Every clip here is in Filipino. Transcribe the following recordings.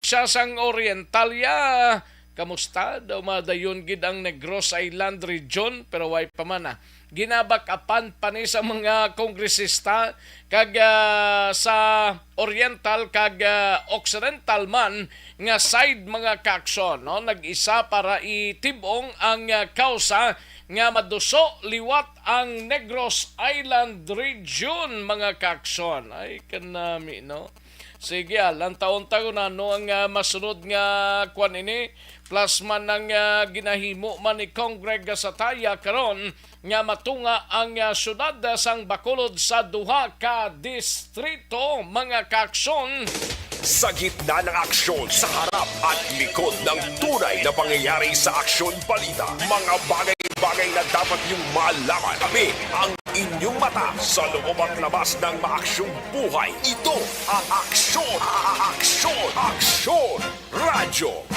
probinsya sang Orientalia. Kamusta? Daw madayon gid ang Negros Island region pero way pa man ginabak-apan pa ni sa mga kongresista kag sa Oriental kag Occidental man nga side mga kaakson, no? Nag-isa para itibong ang kausa nga maduso liwat ang Negros Island region mga kaakson. Ay kanami, no? Sige, lang taon-taon na no ang masunod nga kwan ini plus man ang ginahimo man ni Congreg sa Taya karon nga matunga ang syudad sang Bacolod sa duha ka distrito mga kaakson. Sa gitna ng aksyon, sa harap at likod ng tunay na pangyayari sa Aksyon Balita, mga bagay-bagay na dapat niyong malaman. Kami ang inyong mata sa loob at labas ng maaksyong buhay. Ito ang Aksyon! Aksyon! Radyo!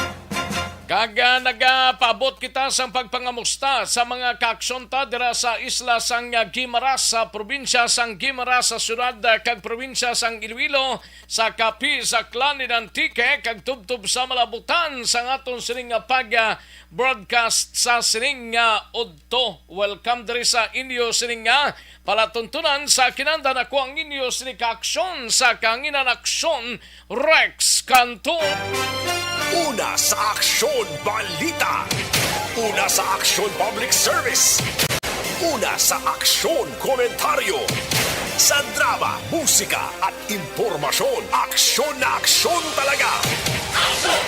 Kaga nagapabot kita sa pagpangamusta sa mga kaaksonta dira sa isla sang Guimaras sa probinsya sang Guimaras sa syudad kag probinsya sang Iloilo sa kapi sa Clan ni Antique kag tubtub sa malabutan sa aton sining pag broadcast sa sining udto. Welcome diri sa inyo sining palatuntunan sa kinanda na ko ang inyo sining kaaksyon sa kanginan aksyon Rex Canton. Una sa Aksyon Balita. Una sa Aksyon Public Service. Una sa Aksyon Komentaryo. Sa drama, musika at impormasyon. Aksyon na aksyon talaga. Aksyon!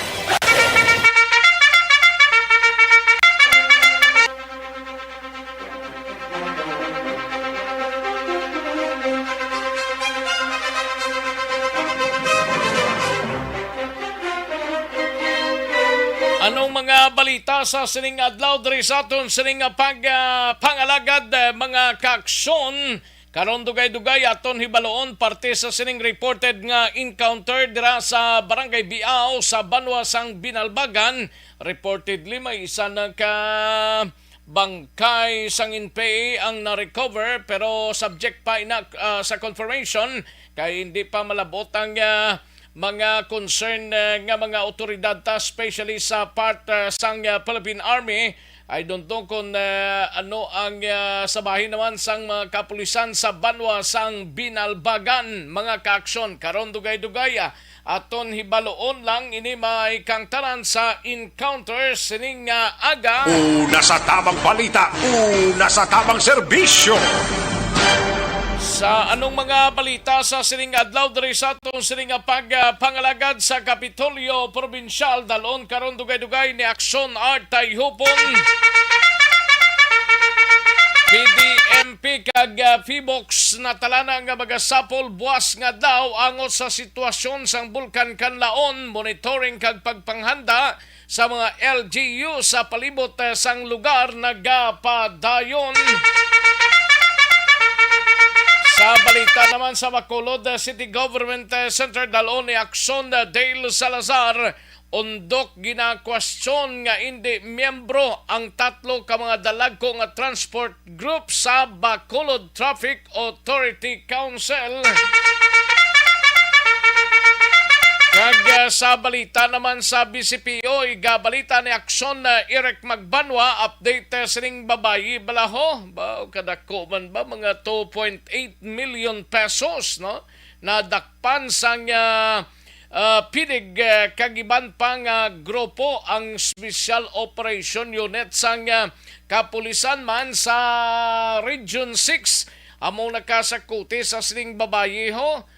Anong mga balita sa sining adlaw diri sa aton sining pangalagad mga kaaksyon? Karon dugay-dugay aton hibaloon parte sa sining reported nga encounter dira sa Barangay Biao sa Banwa sang Binalbagan. Reportedly may isa na ka bangkay sang NPA ang na-recover pero subject pa ina sa confirmation kay hindi pa malabot ang mga concern nga mga otoridad ta especially sa part sang Philippine Army. I don't know kung ano ang sabahin naman sang mga kapulisan sa Banwa sang Binalbagan mga kaaksyon. Karon dugay-dugay aton hibaloon lang ini may kangtaran sa encounter sining aga. Una sa tamang balita, una sa tamang serbisyo. Sa anong mga balita sa sining adlaw diri sa atong sining pangalagad sa Kapitolyo Provincial dalon karon dugay-dugay ni Aksyon Art Tayhupon. PDMP kag Fibox natalana nga magasapol buwas nga daw angot sa sitwasyon sang Bulkan Kanlaon, monitoring kag pagpanghanda sa mga LGU sa palibot sang lugar nagapadayon. Sa balita naman sa Bacolod City Government Center dalon ni Aksyon Dale Salazar, undok ginakwestiyon nga hindi miyembro ang tatlo ka mga dalagko nga transport group sa Bacolod Traffic Authority Council. Kag sa balita naman sa BCPO, igabalita ni Aksyon Eric Magbanwa, update sining babayi balaho. Ba, kadako man ba mga 2.8 million pesos, no? Nadakpan sang pinig kagiban pang grupo ang Special Operation Unit sang kapulisan man sa Region 6. Among nakasakuti sa sining babayi ho.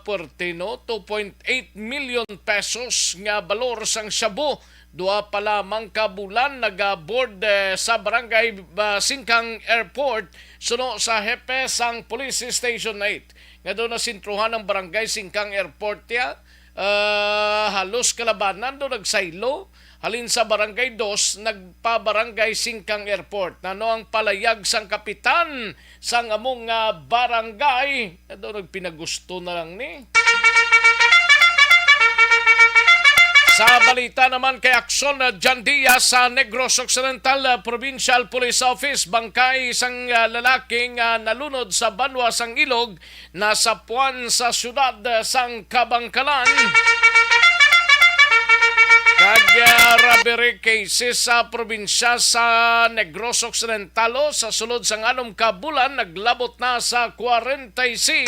Portino 2.8 million pesos nga balor sang shabu. Dua pa lamang ka bulan nag-board sa Barangay Singkang Airport suno sa hepe sang Police Station 8. Nga doon na sintruhan ng Barangay Singkang Airport halos kalabanan doon nagsaylo. Halin sa Barangay 2, nagpa-Barangay Singkang Airport. Nano ang palayag sang kapitan sang among barangay. Ito nagpinagusto na lang ni. Sa balita naman kay Aksyon John Diaz sa Negros Occidental Provincial Police Office, bangkay isang lalaking nalunod sa Banwa sang Ilog na sapuan sa syudad sang Kabangkalan. robbery cases sa probinsya sa Negros Occidentalo sa sulod sa nganom ka bulan naglabot na sa 46.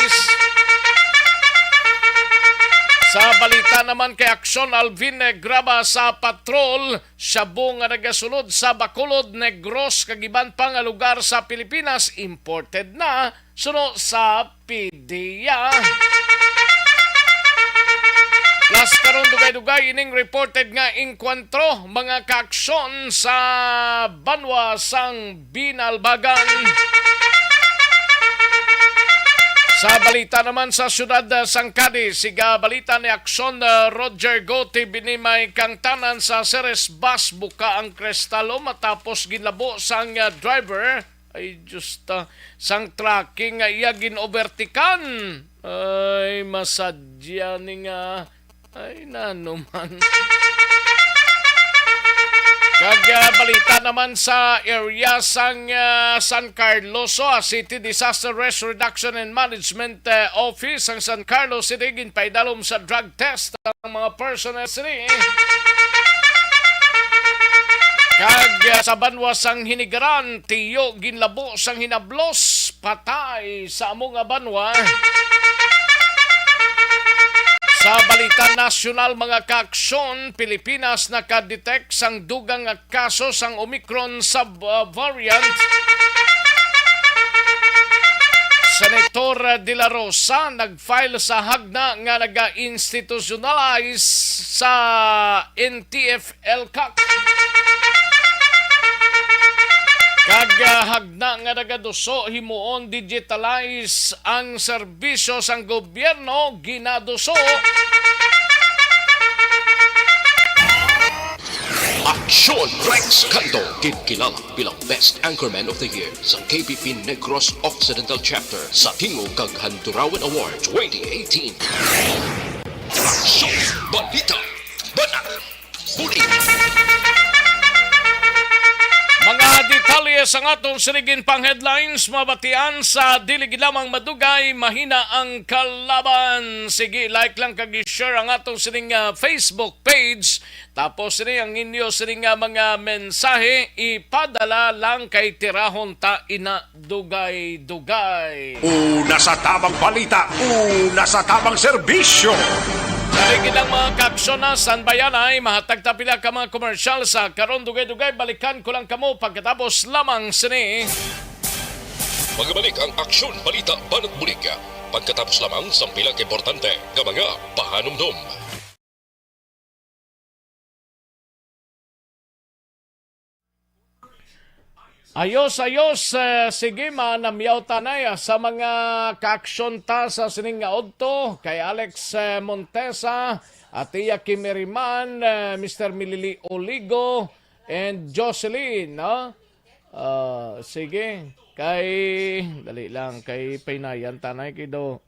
Sa balita naman kay Aksyon Alvin Graba sa patrol, shabu nga nagasulod sa Bacolod, Negros, kagiban pa nga lugar sa Pilipinas, imported na, suno sa PDEA. Plus karon dugay-dugay ining reported nga inkwentro mga kaaksyon sa banwa sang Binalbagan. Sa balita naman sa siyudad sang Cadiz, siga balita ni Aksyon Roger Gotti binimay kang tanan sa Ceres Bus buka ang kristalo matapos ginlabo sang driver ay justa sang tracking nga iya ginobertikan. Ay masadya ni nga ay nanuman. Balita naman sa area sang San Carlos, City Disaster Risk Reduction and Management Office ang San Carlos City ginpaidalom sa drug test ang mga personnel city. Sa banwa sang Hinigaran, tiyo ginlabo sang hinablos patay sa among banwa. Sa balita nasyonal mga kaaksyon, Pilipinas nakadetect sang dugang kaso sang Omicron subvariant. Senator De La Rosa nag-file sa hagna nga naga-institutionalize sa NTF-ELCAC. Hagna nga nagaduso himuon digitalize ang serbisyo sang gobyerno ginaduso. Aksyon Rex Canto, kinilala bilang Best Anchorman of the Year sa KBP Negros Occidental Chapter sa Tingog kag Handurawan Award 2018. Aksyon Balita Banat Buli. Mga detalye sa atong sinigin pang headlines, mabatian sa dili lamang madugay, mahina ang kalaban. Sige, like lang kag-share ang atong sining Facebook page. Tapos sini ang inyo sining mga mensahe, ipadala lang kay tirahon ta ina dugay-dugay. Una sa tamang balita, una sa tamang serbisyo. Daligid ang mga kaaksyon na San Bayanay, mahatag ta pila ka mga komersyal sa karon dugay-dugay, balikan ko lang kamo pagkatapos lamang sini. Magbalik ang Aksyon Balita Banat Bulig pagkatapos lamang sa pila ka importante nga mga pahanumdum. Ayos, sige manamyaw tanay sa mga kaaksyon ta sa sining nga odto kay Alex Montesa, Atiya Kimeriman, Mr. Milili Oligo, and Jocelyn, no? Sige, kay dali lang kay Paynayan tanay kido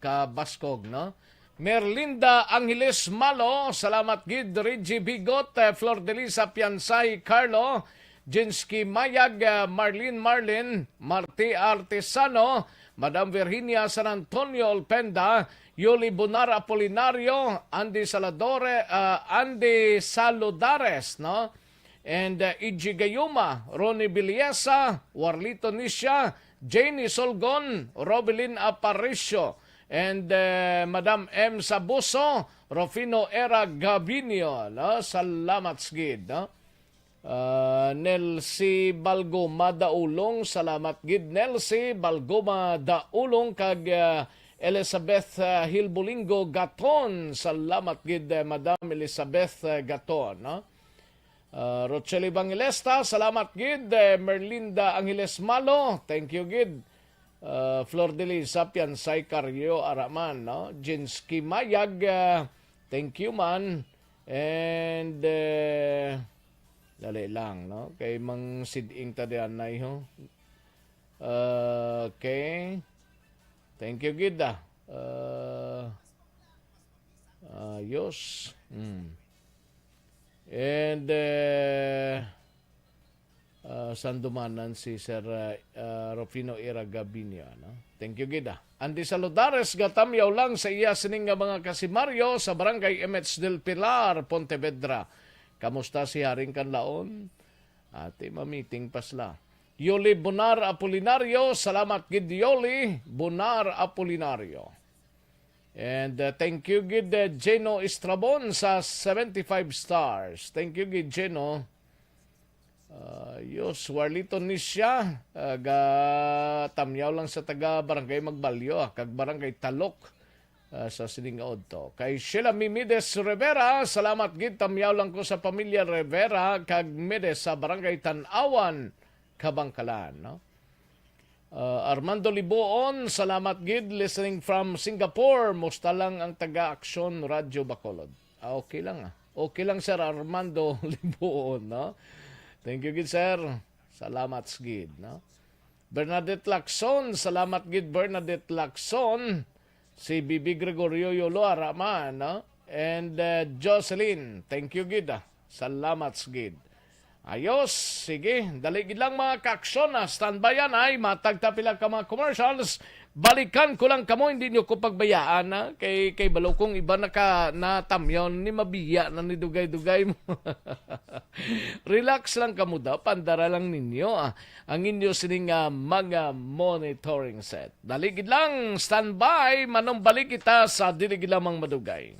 ka Baskog, no? Merlinda Angeles Malo, salamat gid. Reggie Bigot, Flor de Lisa Piansay Carlo, Jinsky Mayag, Marlene, Marti Artesano, Madam Virginia San Antonio Olpenda, Yuli Bonar Apolinario, Andy Saludares, no? And Iji Gayuma, Ronnie Biliesa, Warlito Nisha, Janie Solgon, Robelin Aparicio, and Madam M. Sabuso, Rufino Era Gabinio, no? Salamat gid, no? Nelsi Balgoma Daulong, salamat gid Nelsi Balgoma Daulong, kag Elizabeth Hilbulingo Gaton, salamat gid Madam Elizabeth Gaton, no? Rochelle Evangelista, salamat gid. Merlinda Angeles Malo, thank you gid. Flor de Lisa Piansay Caryo Araman, no? Jinsky Mayag, thank you man. And dali lang, no? Kay mang siding tadianay, ho. Okay. Thank you, gid. Ayos. And sandumanan si Sir Rufino Era Gabinia, no? Thank you, gid. Andy Saludares, gatamyaw lang sa iya sining nga mga kasimaryo sa Barangay MH del Pilar, Pontevedra. Kamusta si Haring Kanlaon? Ati ma-meeting pa sila. Yoli Bonar Apolinario, salamat gid Yoli Bonar Apolinario. And thank you gid Geno Estrabon sa 75 stars. Thank you gid Geno. Yos, Warlito Nisya, ga tamyaw lang sa taga Barangay Magbalyo, kag Barangay Talok sa Silingaod to. Kay Sheila Mimides Rivera, salamat gid tamyaw lang ko sa pamilya Rivera, kag Mides sa Barangay Tanawan, Kabangkalan, no? Armando Liboon, salamat gid listening from Singapore. Musta lang ang taga-aksyon Radyo Bacolod. Okay lang Okay lang Sir Armando Liboon, no? Thank you gid sir. Salamat gid, no? Bernadette Lacson, salamat gid Bernadette Lacson. Si Bibi Gregorio Yolo Araman, no? And Jocelyn, thank you gid. Salamat gid. Ayos, sige, dali gid lang mga kaaksyon na standby yan ay matagtapila ka mga commercials. Balikan ko lang kamo, hindi nyo ko pagbayaan na kay balokong iba na tamyon ni mabiya na ni dugay-dugay mo. Relax lang kamo daw, pandara lang ninyo ang inyo sining mga monitoring set. Dali gid lang, standby, manong balik kita sa dili gid lamang madugay.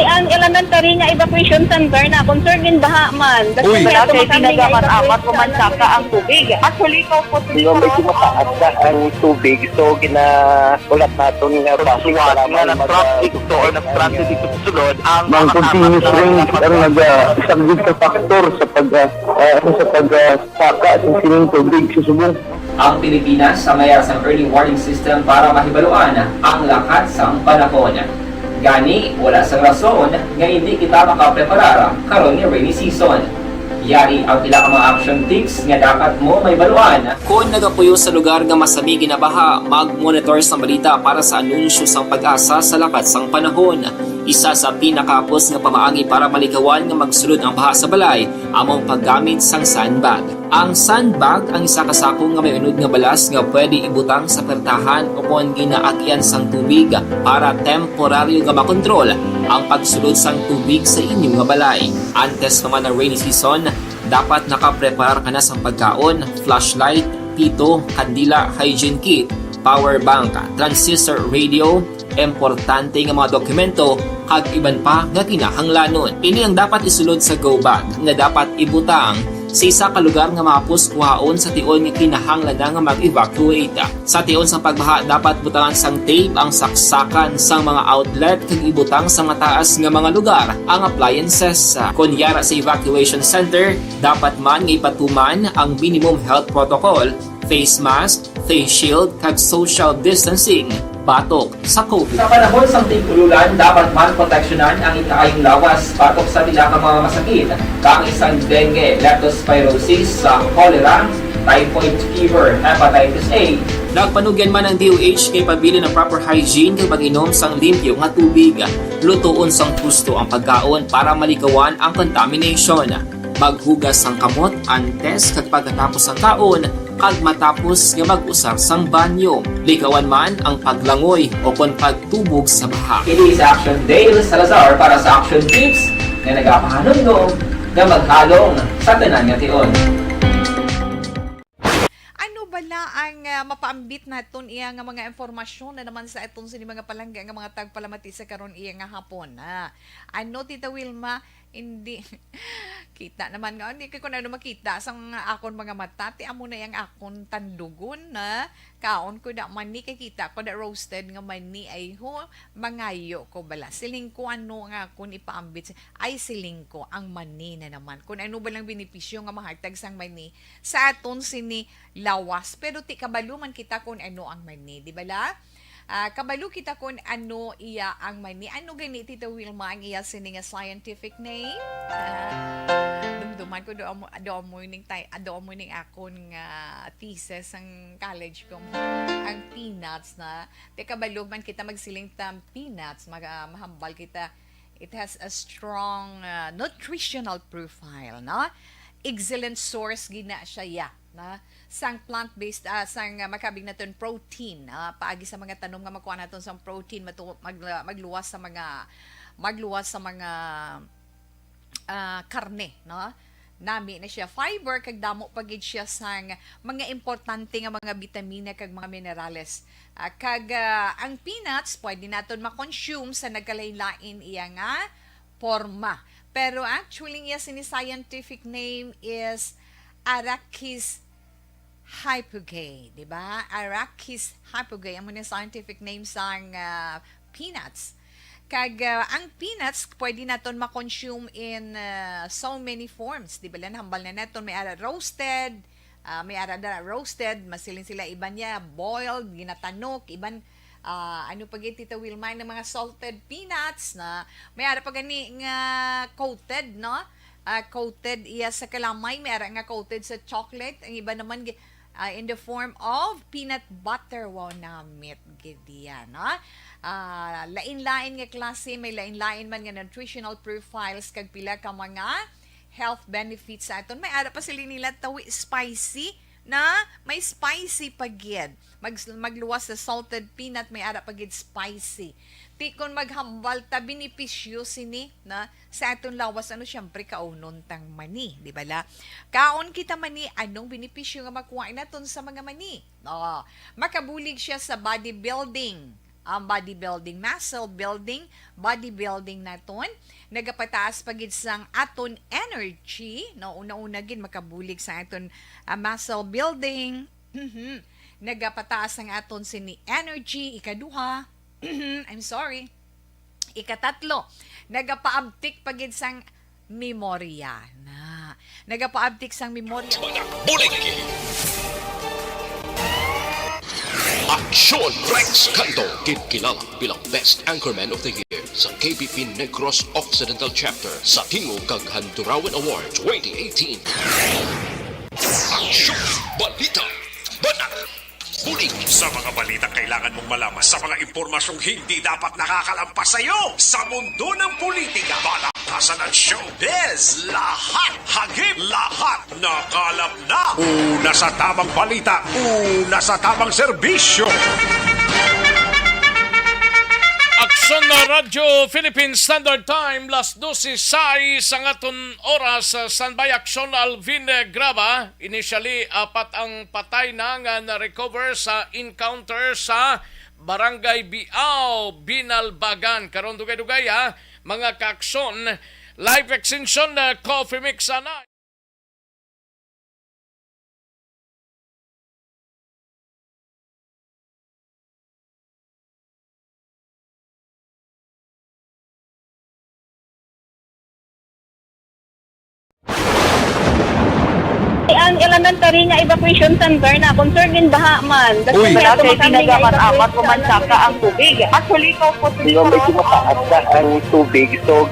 Ang elementary nga evacuation center na concern din baha man. Uy, kaya kasi tumakambing tinagaman evacuation amat kumansaka ang tubig. Actually, ikaw po Di ba medyo mataas na ang tubig, so ulat natin nga traffic para nga ng traffic to or nag-transit dito sa sulod ang Mang continuous rain ang isang good ka factor sa pagsaka at sining tubig sa subong. Ang Pilipinas sa mayas ang early warning system para mahibaluan ang lakat sa panahon. Gani, wala sa rason nga hindi kita makapreparara karon ni rainy season. Yari ang pila ka mga action tips nga dapat mo may baluan. Kung nagapuyo sa lugar nga masabi ginabaha, mag-monitor sa balita para sa anunsyo sang pag-asa sa lakat sang panahon. Isa sa pinakapos nga pamaagi para malikawan nga magsulod ang baha sa balay, among paggamit sang sandbag. Ang sandbag ang isa kasakong nga may unod nga balas nga pwede ibutang sa pertahan upon ginaagyan sang tubig para temporaryo nga makontrol ang pagsulod sang tubig sa inyong nga balay. Antes naman ng rainy season, dapat nakapreparar ka na sa pagkaon, flashlight, pito, kandila, hygiene kit, power bank, transistor radio, importante nga mga dokumento kag iban pa nga kinahanglanon. Ini ang dapat isulod sa go bag nga dapat ibutang sa isa ka lugar nga mapus kuhaon sa tion nga kinahanglan nga mag-evacuate. Sa tion sa pagbaha dapat butangan sang tape ang saksakan sang mga outlet kag ibutang sa mataas nga mga lugar ang appliances. Kunyara sa evacuation center, dapat man nga ipatuman ang minimum health protocol, face mask, face shield kag social distancing. Batok sa COVID. Sa panahon sa tigululan, dapat man proteksyonan ang ikaayong lawas batok sa pila ka mga masakit, kang isang dengue, leptospirosis, cholera, typhoid fever, hepatitis A. Nagpanugyan man ang DOH kay pabili ng proper hygiene kay pag-inom sang limpyo nga tubig. Lutuon sang husto ang pagkaon para malikawan ang contamination. Maghugas sang kamot antes kag pagkatapos ang kaon kag matapos nga mag-usar sang banyo. Likawan man ang paglangoy o kon pagtubog sa baha. Kini sa Action Dale Salazar para sa Action Tips nga nagapahanong nga maghalong sa tanan nga tion. Ano bala ang mapaambit naton iya nga mga informasyon na naman sa itong sini mga palangga nga mga tagpalamati sa karon iya nga hapon. Ano Tita Wilma, hindi kita naman nga hindi ko na makita sang akon mga mata ti amo na yang akon tandugon na kaon ko da mani kay kita ko da roasted nga mani ay ho mangayo ko bala siling ko ano nga akon ipaambit ay siling ko ang mani na naman kun ano ba lang benepisyo nga mahatag sang mani sa aton sini lawas pero ti kabaluman kita kun ano ang mani di bala. Kabalo kita kung ano iya ang mani. Ano gani Tita Wilma ang iya sining nga scientific name? Dumduman ko doon mo ning akon nga thesis ang college ko. Ang peanuts na. Te kabalo man kita magsiling tam peanuts, mahambal kita. It has a strong nutritional profile, no? Excellent source gina siya ya, na sang plant-based sang makabig naton protein, paagi sa mga tanom nga makuha naton sang protein magluwas sa mga karne, no? Nami na siya fiber kag damo pagid siya sang mga importante nga mga bitamina kag mga minerales. Ang peanuts pwede naton ma-consume sa nagkalain-lain iya nga forma. Pero actually yes, ni scientific name is Arachis hypogae, di ba? Arachis hypogae ang mga scientific name sang peanuts. Ang peanuts pwede naton ma-consume in so many forms, di ba? Hambal na naton may ara roasted, masilin sila iban niya boiled, ginatanok, iban ano pag Tita Wilma ng mga salted peanuts na may ara pa gani nga coated, no? Coated iya sa kalamay, may ara nga coated sa chocolate, ang iba naman in the form of peanut butter. Wow, namit gidiya, no? Lain-lain nga klase, may lain-lain man nga nutritional profiles kag pila ka mga health benefits sa aton. May ara pa sila nila tawi spicy, na may spicy pagid. Magluwas sa salted peanut, may ara pagid spicy. Tikon maghambal ta benepisyo sini na sa aton lawas ano syempre kaunon tang mani, di ba la? Kaon kita mani, anong benepisyo nga makuha naton sa mga mani? Makabulig siya sa bodybuilding. Ang bodybuilding, muscle building, bodybuilding naton, nagapataas pagid sang aton energy, no, una-una gid makabulig sa aton muscle building. Nagapataas ang aton sini energy, ikaduha. Ikatatlo, nagapaabtik pagid sang memorya. Nagapaabtik sang memorya. Bulig! Aksyon Rex Canto, kilala bilang Best Anchorman of the Year sa KBP Negros Occidental Chapter sa Tingog kag Handurawan Award 2018. Aksyon Balita Banat Bulig! Sa mga balita kailangan mong malaman sa mga impormasyong hindi dapat nakakalampas sa iyo sa mundo ng politika, balakasan at showbiz. Lahat hagip, lahat nakalap na. Una sa tamang balita, una sa tamang serbisyo. Aksyon na Radyo Philippine Standard Time, las 12 sa aton oras sa Sanbay Aksyon Alvin Graba. Initially, 4 ang patay na nga na-recover sa encounter sa Barangay Biao, Binalbagan. Karon dugay-dugay mga kaaksyon. Live extension na Coffee Mix na. Ang elementary nga evacuation center na concern din baha man. Uy, kasi tinagaman amat kumansaka ang tubig. Actually, ikaw po Di ba medyo mataas na ang tubig, so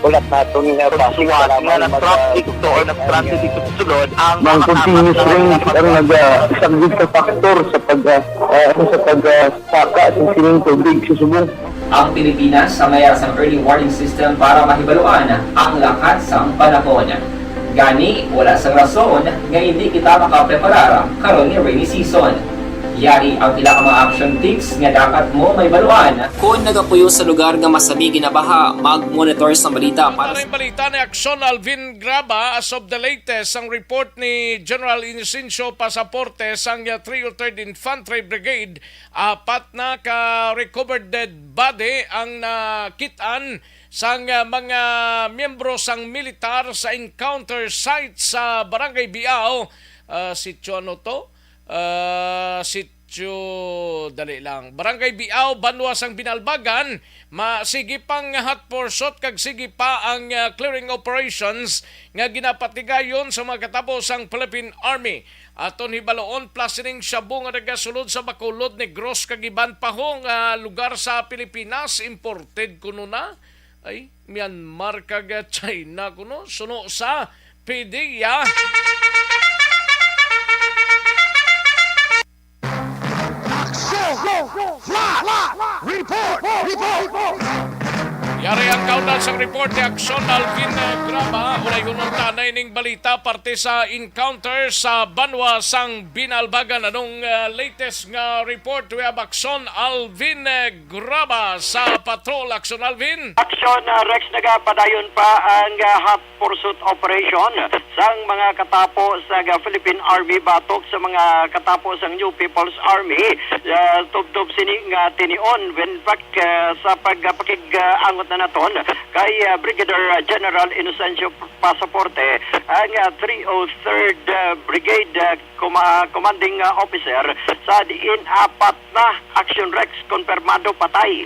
ulat natin nga siwala nga nag-traffic to or nag-transit dito sa sulod ang Mang continuous rain ang isang good na factor sa pagsaka sa sining tubig sa subong. Ang Pilipinas sa maya sa early warning system para mahibaluan ang lakat sang panahon. Gani, wala sang rason nga hindi kita makapreparara karon ni rainy season. Yari ang pila ka mga action tips nga dapat mo may baluan. Kung nagapuyo sa lugar nga masabi ginabaha, mag-monitor sa balita para Para balita ni Aksyon Alvin Graba, as of the latest, ang report ni General Inocencio Pasaporte sang 303rd Infantry Brigade, 4 na ka-recovered dead body ang nakitaan sang mga miyembro sang militar sa encounter site sa Barangay Biao. Si medyo dali lang. Barangay Biaw, Banwas ang Binalbagan, masige pang hot pursuit kag sige pa ang clearing operations nga ginapatigayon sa mga katapos ang Philippine Army. Aton hibaloon plasining shabu nga nagasulod sa Bacolod, Negros kag iban pa hong lugar sa Pilipinas, imported kuno na ay Myanmar kag China kuno suno sa PDEA. Yari ang kaunan sa report ni Action Alvin Graba. Ulay hunong tanay ning balita parte sa encounter sa Banwa sang Binalbagan. Anong latest nga report? We have Action Alvin Graba sa Patrol. Action Alvin. Action Rex, nagapadayon pa ang hot pursuit operation sang mga katapo sa Philippine Army batok sa mga katapo sa New People's Army. Tubtob sini nga tinion when fact sa pagpakig-angot na naton kay Brigadier General Inocencio Pasaporte ang 303rd Brigade Commanding Officer sa diin apat na Action Rex konfirmado patay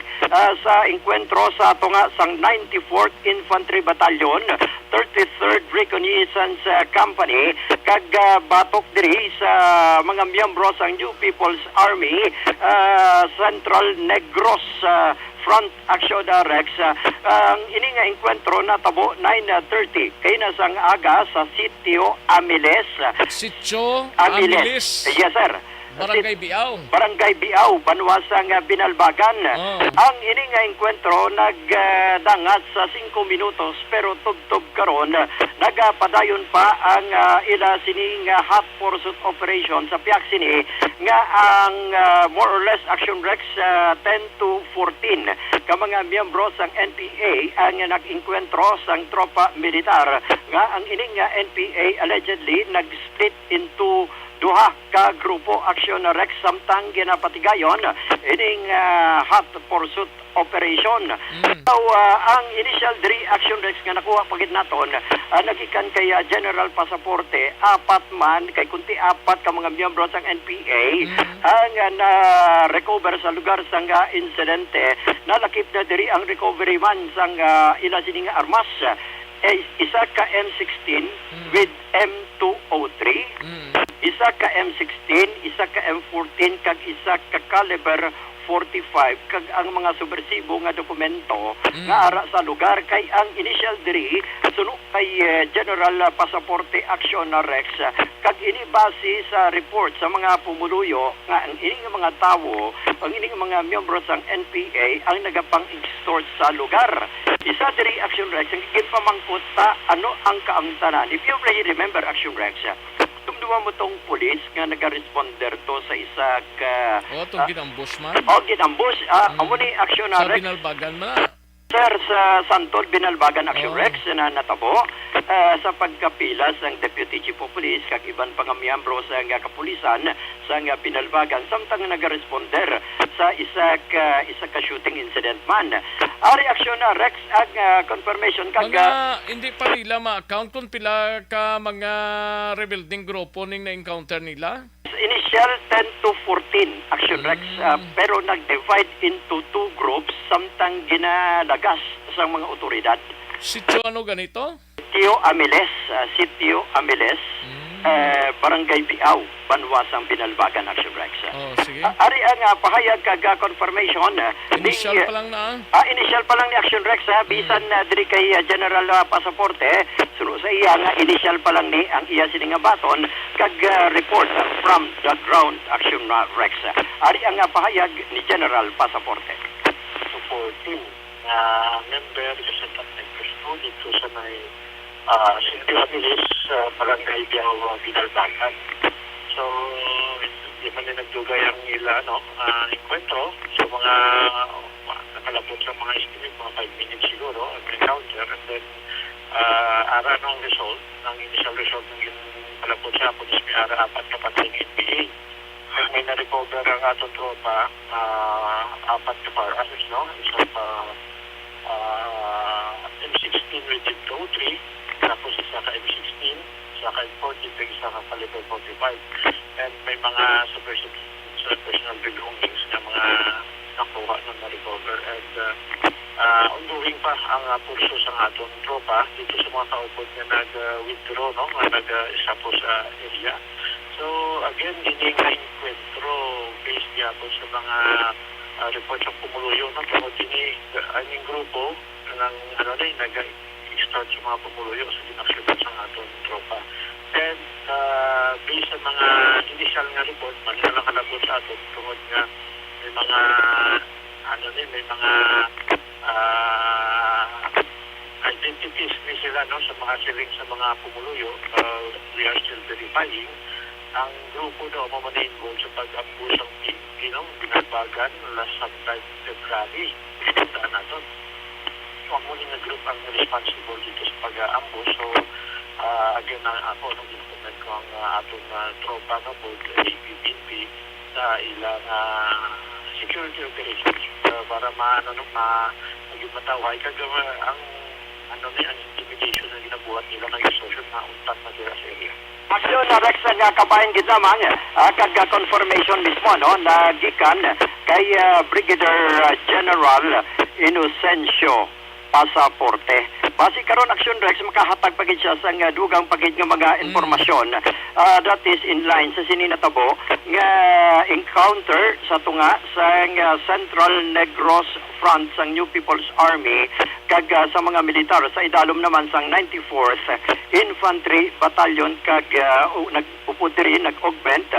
sa enkwentro sa tunga sang 94th Infantry Battalion 33rd Reconnaissance Company kag batok diri sa mga miyembro sa New People's Army Central Negros Front Action Rex. Ang ini nga enkwentro na tabo 9:30 kay nasang aga sa Sitio Amiles. Sitio Amiles. Yes sir. Barangay Biaw. Barangay Biaw, Banwasang Binalbagan. Ang ini nga enkwentro nagdangat sa 5 minutos pero tugtog karon nagapadayon pa ang ila sining hot pursuit operation sa piyak sini nga ang more or less Action Rex 10 to 14 ka mga miyembro sang NPA ang nag-enkwentro sang tropa militar nga ang ini nga NPA allegedly nag-split into duha ka grupo Action Rex samtang ginapatigayon ining hot pursuit operation. So ang initial 3 Action Rex nga nakuha pagid naton nagikan kay General Pasaporte apat man kay kunti apat ka mga miyembro sang NPA ang na-recover sa lugar sang insidente. Nalakip na diri ang recovery man sang ila sining armas. Isa ka M16 with M203, isa ka M16, isa ka M14 kag isa ka caliber 45 kag ang mga subversibo nga dokumento nga ara sa lugar kay ang initial diri suno kay General Pasaporte Action Rex kag ini base sa report sa mga pumuluyo nga ang ini nga mga tawo ang ini nga mga miyembro sang NPA ang nagapang-extort sa lugar. Isa diri Action Rex ang gipamangkot ta ano ang kaangtanan. If you really remember Action Rex, dumduwa mo tong pulis nga naga-responder to sa isa ka itong ginambos man. Ginambos. Amo ni Action Sa Rex. Binalbagan man. Sir, sa Santol, Binalbagan Action Rex na natabo sa pagkapilas ng Deputy Chief of Police kag iban pang miyembro sa nga kapulisan sa nga Binalbagan samtang naga-responder sa isa ka shooting incident man. Ari Action Rex ang confirmation kag hindi pa nila ma-account kung pila ka mga rebuilding grupo ning na-encounter nila. Initial 10 to 14 Action Rex pero nag-divide into 2 groups samtang ginalagas sa mga otoridad. Sityo ano ganito? Sitio Amiles, Barangay Biaw, Banwasang Binalbagan Action Rex. Sige. Ari ang pahayag kag confirmation. Initial pa lang na. Initial pa lang ni Action Rex bisan diri kay General Pasaporte suno sa iya nga initial pa lang ni ang iya sini nga baton kag report from the ground Action Rex. Ari ang pahayag ni General Pasaporte. 14 member sa Negros dito sa may Sitio Amiles, Barangay Biaw, Binalbagan. So, di man na nagdugay ang ila, enkwentro. So, mga nakalapot sa mga estimate, mga 5 minutes siguro, ang encounter. And then, ara ng result, ang initial result ng kalapot sa Police may ara apat kapatay ng NPA. At may na-recover ang atong tropa, apat na firearms, isa pa M16 with M203, tapos isa ka M16, isa ka M40, isa ka caliber 45. And may mga subversive ongoing pa ang purso sa atong tropa dito sa mga kaupod nga nag-withdraw, no? Nga nag-isa po sa area. So, again, hindi nga enkwentro based nga po sa mga reports ng pumuluyo, no? Pero aming grupo ng nag-start sa mga pumuluyo sa dinaksyonan sa atong tropa. And based sa mga initial nga report, mali na nakalabot sa atin tungod nga may mga may mga identities ni sila, no, sa mga siling sa mga pumuluyo. We are still verifying. Ang grupo daw mamana-involved sa pag-ambus ng binagbagan last sometime February. Daan natin. So, ang muling na group ang responsible dito sa pag-ambus. So, again, ako, nung implement ko ang atong tropa na both ABPP sa ilang security operations para maging mataway ang intimidation na ginabuhat nila ng social na untan na dira sa area. Aksyon na Rex nga kabayan gid lamang kag confirmation mismo, no, na gikan kay Brigadier General Inocencio Pasaporte. Basi karon Aksyon Rex makahatag pa gid siya sa dugang pagid nga mga informasyon that is in line sa sininatabo nga encounter sa tunga sa Central Negros Front sang New People's Army kag sa mga militar sa idalom naman sang 94th Infantry Battalion kag nagupod diri nag-augment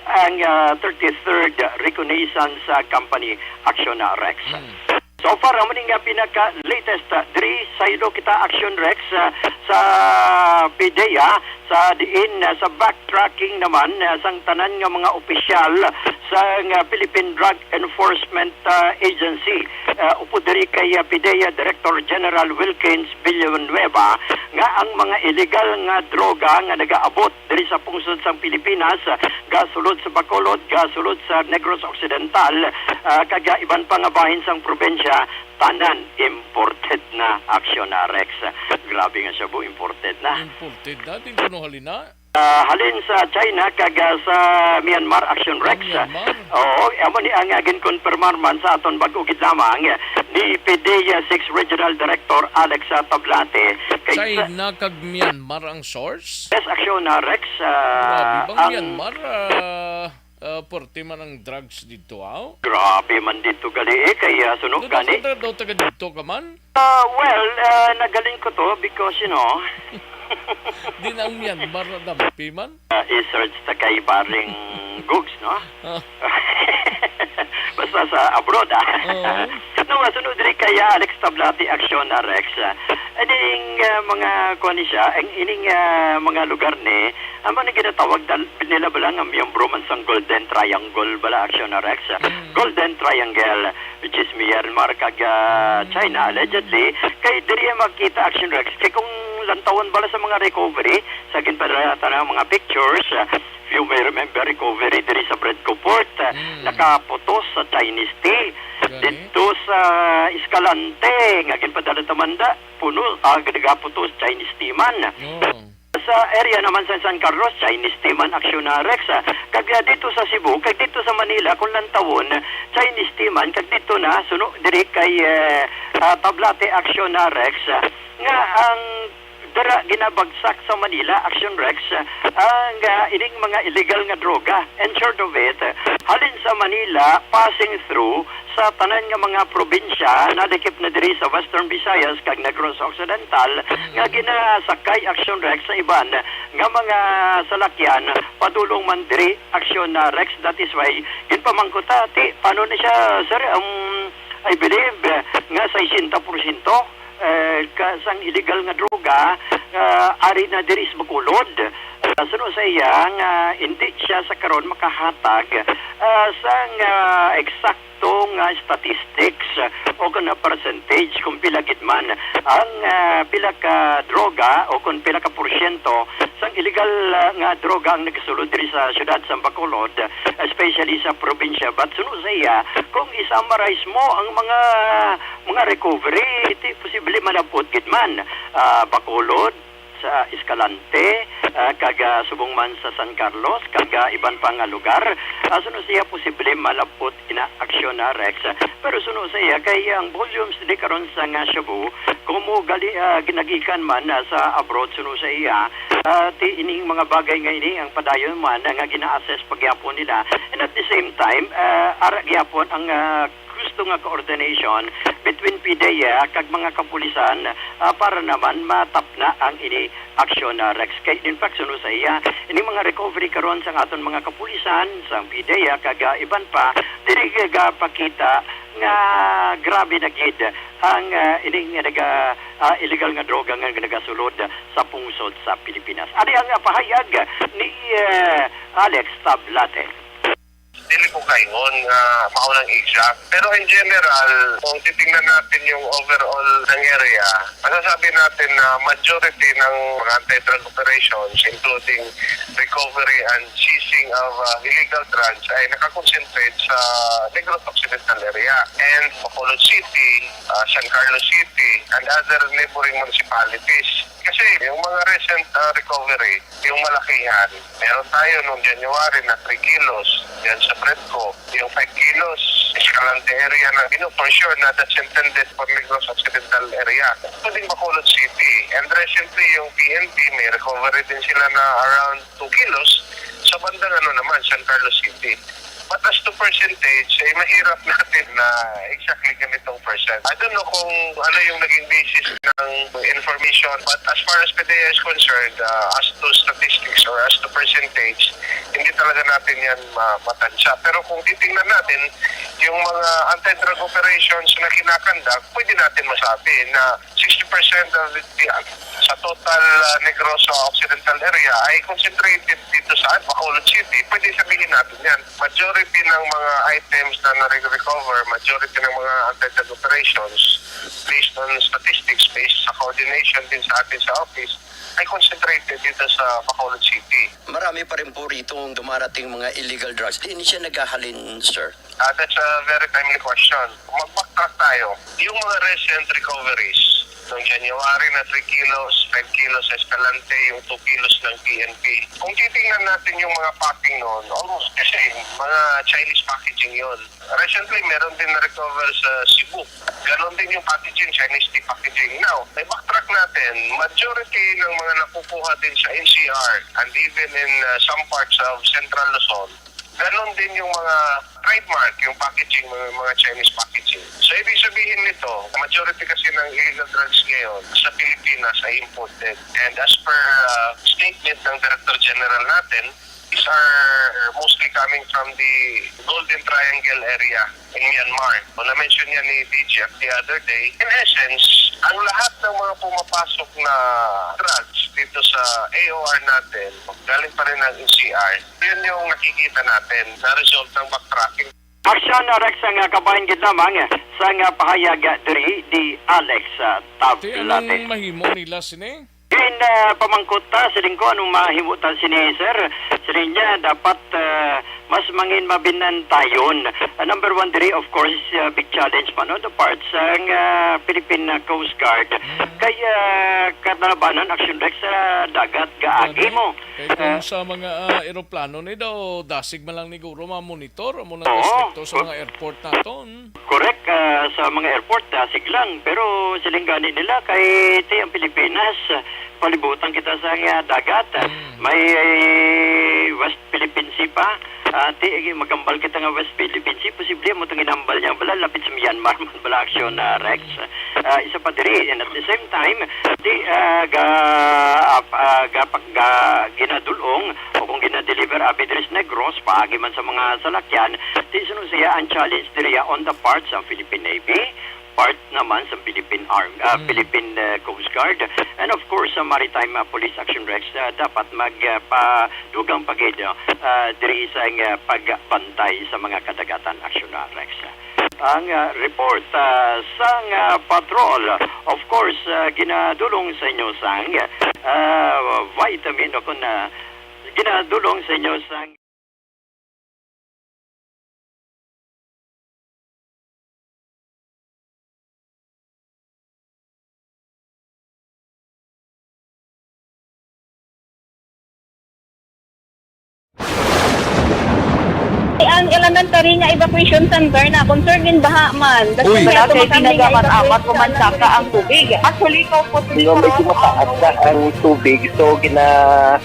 ang 33rd Reconnaissance Company Action Rex. So far, ang nga pinaka-latest diri sa ilo kita Action Rex sa PDEA sa diin sa backtracking naman sang tanan nga mga opisyal sa Philippine Drug Enforcement Agency. Upo diri kay PDEA Director General Wilkins Villanueva nga ang mga illegal nga droga nga nagaabot diri sa pungsod sang Pilipinas, gasulod sa Bacolod, gasulod sa Negros Occidental, kag iban pa nga bahin sang probensya, tanan imported na Action Rex. Grabe nga siya imported na. Imported na? Din ko halina? Halin sa China kag sa Myanmar Action Rex. Myanmar? Oo, amo ni ang ginkonfirmar man sa aton bag-o gid lamang ni PDEA 6 Regional Director Alex Tablate. China kag Myanmar ang source? Yes, Action Rex. Grabe bang Myanmar? Porte man ang drugs dito, Grabe man dito gali kay sunog gani. Daw taga dito ka man? Well, nagaling ko to because Di na ang Myanmar na dampi man? i-search ta kay Baring Googs, no? Basta sa abroad, No, sunod rin kay Alex Tablati Action Rex. Ining mga kuha ni siya, ining mga lugar ni, ang mga ginatawag nila ba lang ang miyembro man sa Golden Triangle bala Action Rex. Golden Triangle, which is Myanmar kag China, allegedly. Kay diri makita Action Rex. Kay kung lantawan bala sa mga recovery, sa ginpadalata ng mga pictures, if you may remember, recovery diri sa Bredco Port, nakaputos sa Chinese tea. Dito sa Escalante, nga ginpadalata manda, puno, nagaputos Chinese tea man. Sa area naman sa San Carlos, Chinese tea man Action Rex. Kag dito sa Cebu, kag dito sa Manila, kung lantawon, Chinese tea man, kag dito na, suno, diri kay Tablate Action Rex, nga ang dara ginabagsak sa Manila Action Rex ang ining mga illegal nga droga, and short of it, halin sa Manila passing through sa tanan nga mga probinsya na dikip na diri sa Western Visayas kag Negros Occidental nga ginasakay Action Rex sa iban nga mga salakyan padulong man diri Action Rex. That is why ginpamangkuta paano ni siya sir, I believe nga 60% kasang illegal nga droga ari na diri sa Bacolod. Suno sa iya nga hindi siya sa karon makahatag sang eksaktong statistics o kuna percentage kung pila gid man ang pila ka droga o kung pila ka porsyento sang illegal nga droga ang nagsulod diri sa syudad sa Bacolod, especially sa probinsya. But suno sa iya, kung i-summarize mo ang mga recovery, iti posible manabot gid man Bacolod, sa Escalante, kag subong man sa San Carlos, kag iban pa nga lugar. Suno siya posible malapot ina aksyon na Rex. Pero suno siya kay ang volumes di karon sa nga Cebu, kumo ginagikan man sa abroad suno sa iya, ti ining mga bagay nga ini ang padayon man nga gina-assess pagyapon nila. And at the same time, ara gyapon ang gusto nga coordination between PDEA kag mga kapulisan para naman matap na ang ini aksyon na Rex. Kay in fact suno sa iya ini mga recovery karon sa aton mga kapulisan sa PDEA kag iban pa dili pakita nga grabe na gid ang ining naga illegal nga droga nga nagasulod sa pungsod sa Pilipinas. Ari ang pahayag ni Alex Tablate. Dili ko kaingon nga maunang exact. Pero in general, kung titingnan natin yung overall ng area, masasabi natin na majority ng mga anti-drug operations, including recovery and seizing of illegal drugs, ay nakakonsentrate sa Negros Occidental area and Bacolod City, San Carlos City, and other neighboring municipalities. Kasi yung mga recent recovery, yung malakihan, meron tayo noong January na 3 kilos, yan sa Predco, yung 5 kilos, Escalante area na, for sure na that's intended for Negros Occidental area, including Bacolod City. And recently yung PNP, may recovery din sila na around 2 kilos sa bandang naman, San Carlos City. But as to percentage, mahirap natin na exactly ganitong percent. I don't know kung ano yung naging basis ng information, but as far as PDEA is concerned, as to statistics or as to percentage, hindi talaga natin yan matansya. Pero kung titingnan natin, yung mga anti-drug operations na kinakandak, pwede natin masabi na 60% of the sa total Negros Occidental area ay concentrated dito sa Bacolod City. Pwede sabihin natin yan. Majority ng mga items na na-recover, majority ng mga anti-drug operations, based on statistics, based sa coordination din sa atin sa office, ay concentrated dito sa Bacolod City. Marami pa rin po rito dumarating mga illegal drugs. Hindi siya naghahalin, sir? That's a very timely question. Mag-backtrack tayo. Yung mga recent recoveries, noong January na 3 kilos, 5 kilos sa Escalante, yung 2 kilos ng PNP. Kung titingnan natin yung mga packing noon, almost the same. Mga Chinese packaging yon. Recently, meron din na-recover sa Cebu. Ganon din yung packaging, Chinese tea packaging. Now, may backtrack natin, majority ng mga nakukuha din sa NCR and even in some parts of Central Luzon, ganon din yung mga trademark, yung packaging, mga Chinese packaging. So, ibig sabihin nito, majority kasi ng illegal drugs ngayon sa Pilipinas ay imported. And as per statement ng Director General natin, these are mostly coming from the Golden Triangle area in Myanmar. So, na-mention niya ni DG the other day. In essence, ang lahat ng mga pumapasok na drugs dito sa AOR natin, galing pa rin ng NCR, yun yung nakikita natin na result ng backtracking. Aksyon na Rex ang kabayan gid lamang sa nga pahayag diri di Alex Ti Tablate. anong mahimo nila sini? In pamangkot ta siling ko anong mahimutan sini sir, siling niya dapat mas mangin mabinantayon. Number one diri of course big challenge man on the parts ng Philippine Coast Guard. Kaya kadalabanan action Rex sa dagat gaagi mo. Kaya kung sa mga eroplano ni daw, dasig man lang ni Guro monitor mo na Oo. restricto sa mga airport naton. Correct, sa mga airport, dasig lang. Pero siling gani nila kay ti ang Pilipinas, palibutan kita sa dagat. May West Philippine Sea pa. Magambal kita nga West Philippine Sea. Posible mo itong inambal niya. Bala, lapit sa Myanmar, bala aksyon na Rex. Isa pa diri. And at the same time, ginadulong o kung ginadeliver Abidres Negros, paagi man sa mga salakyan, sunod siya ang challenge diri on the parts ng Philippine Navy, part naman sa Philippine Philippine Coast Guard, and of course sa Maritime Police Action Rex dapat magpadugang pagid diri sa pagbantay sa mga kadagatan action Rex. Ang report sang patrol, of course ginadulong sa inyo sang vitamin o kung ginadulong sa inyo sang ang elementary nga evacuation center na concern din baha man. Uy, wala kay tinagaman amat kumansaka ang tubig. Actually, ko po Hindi mo medyo mataas na ang tubig. So,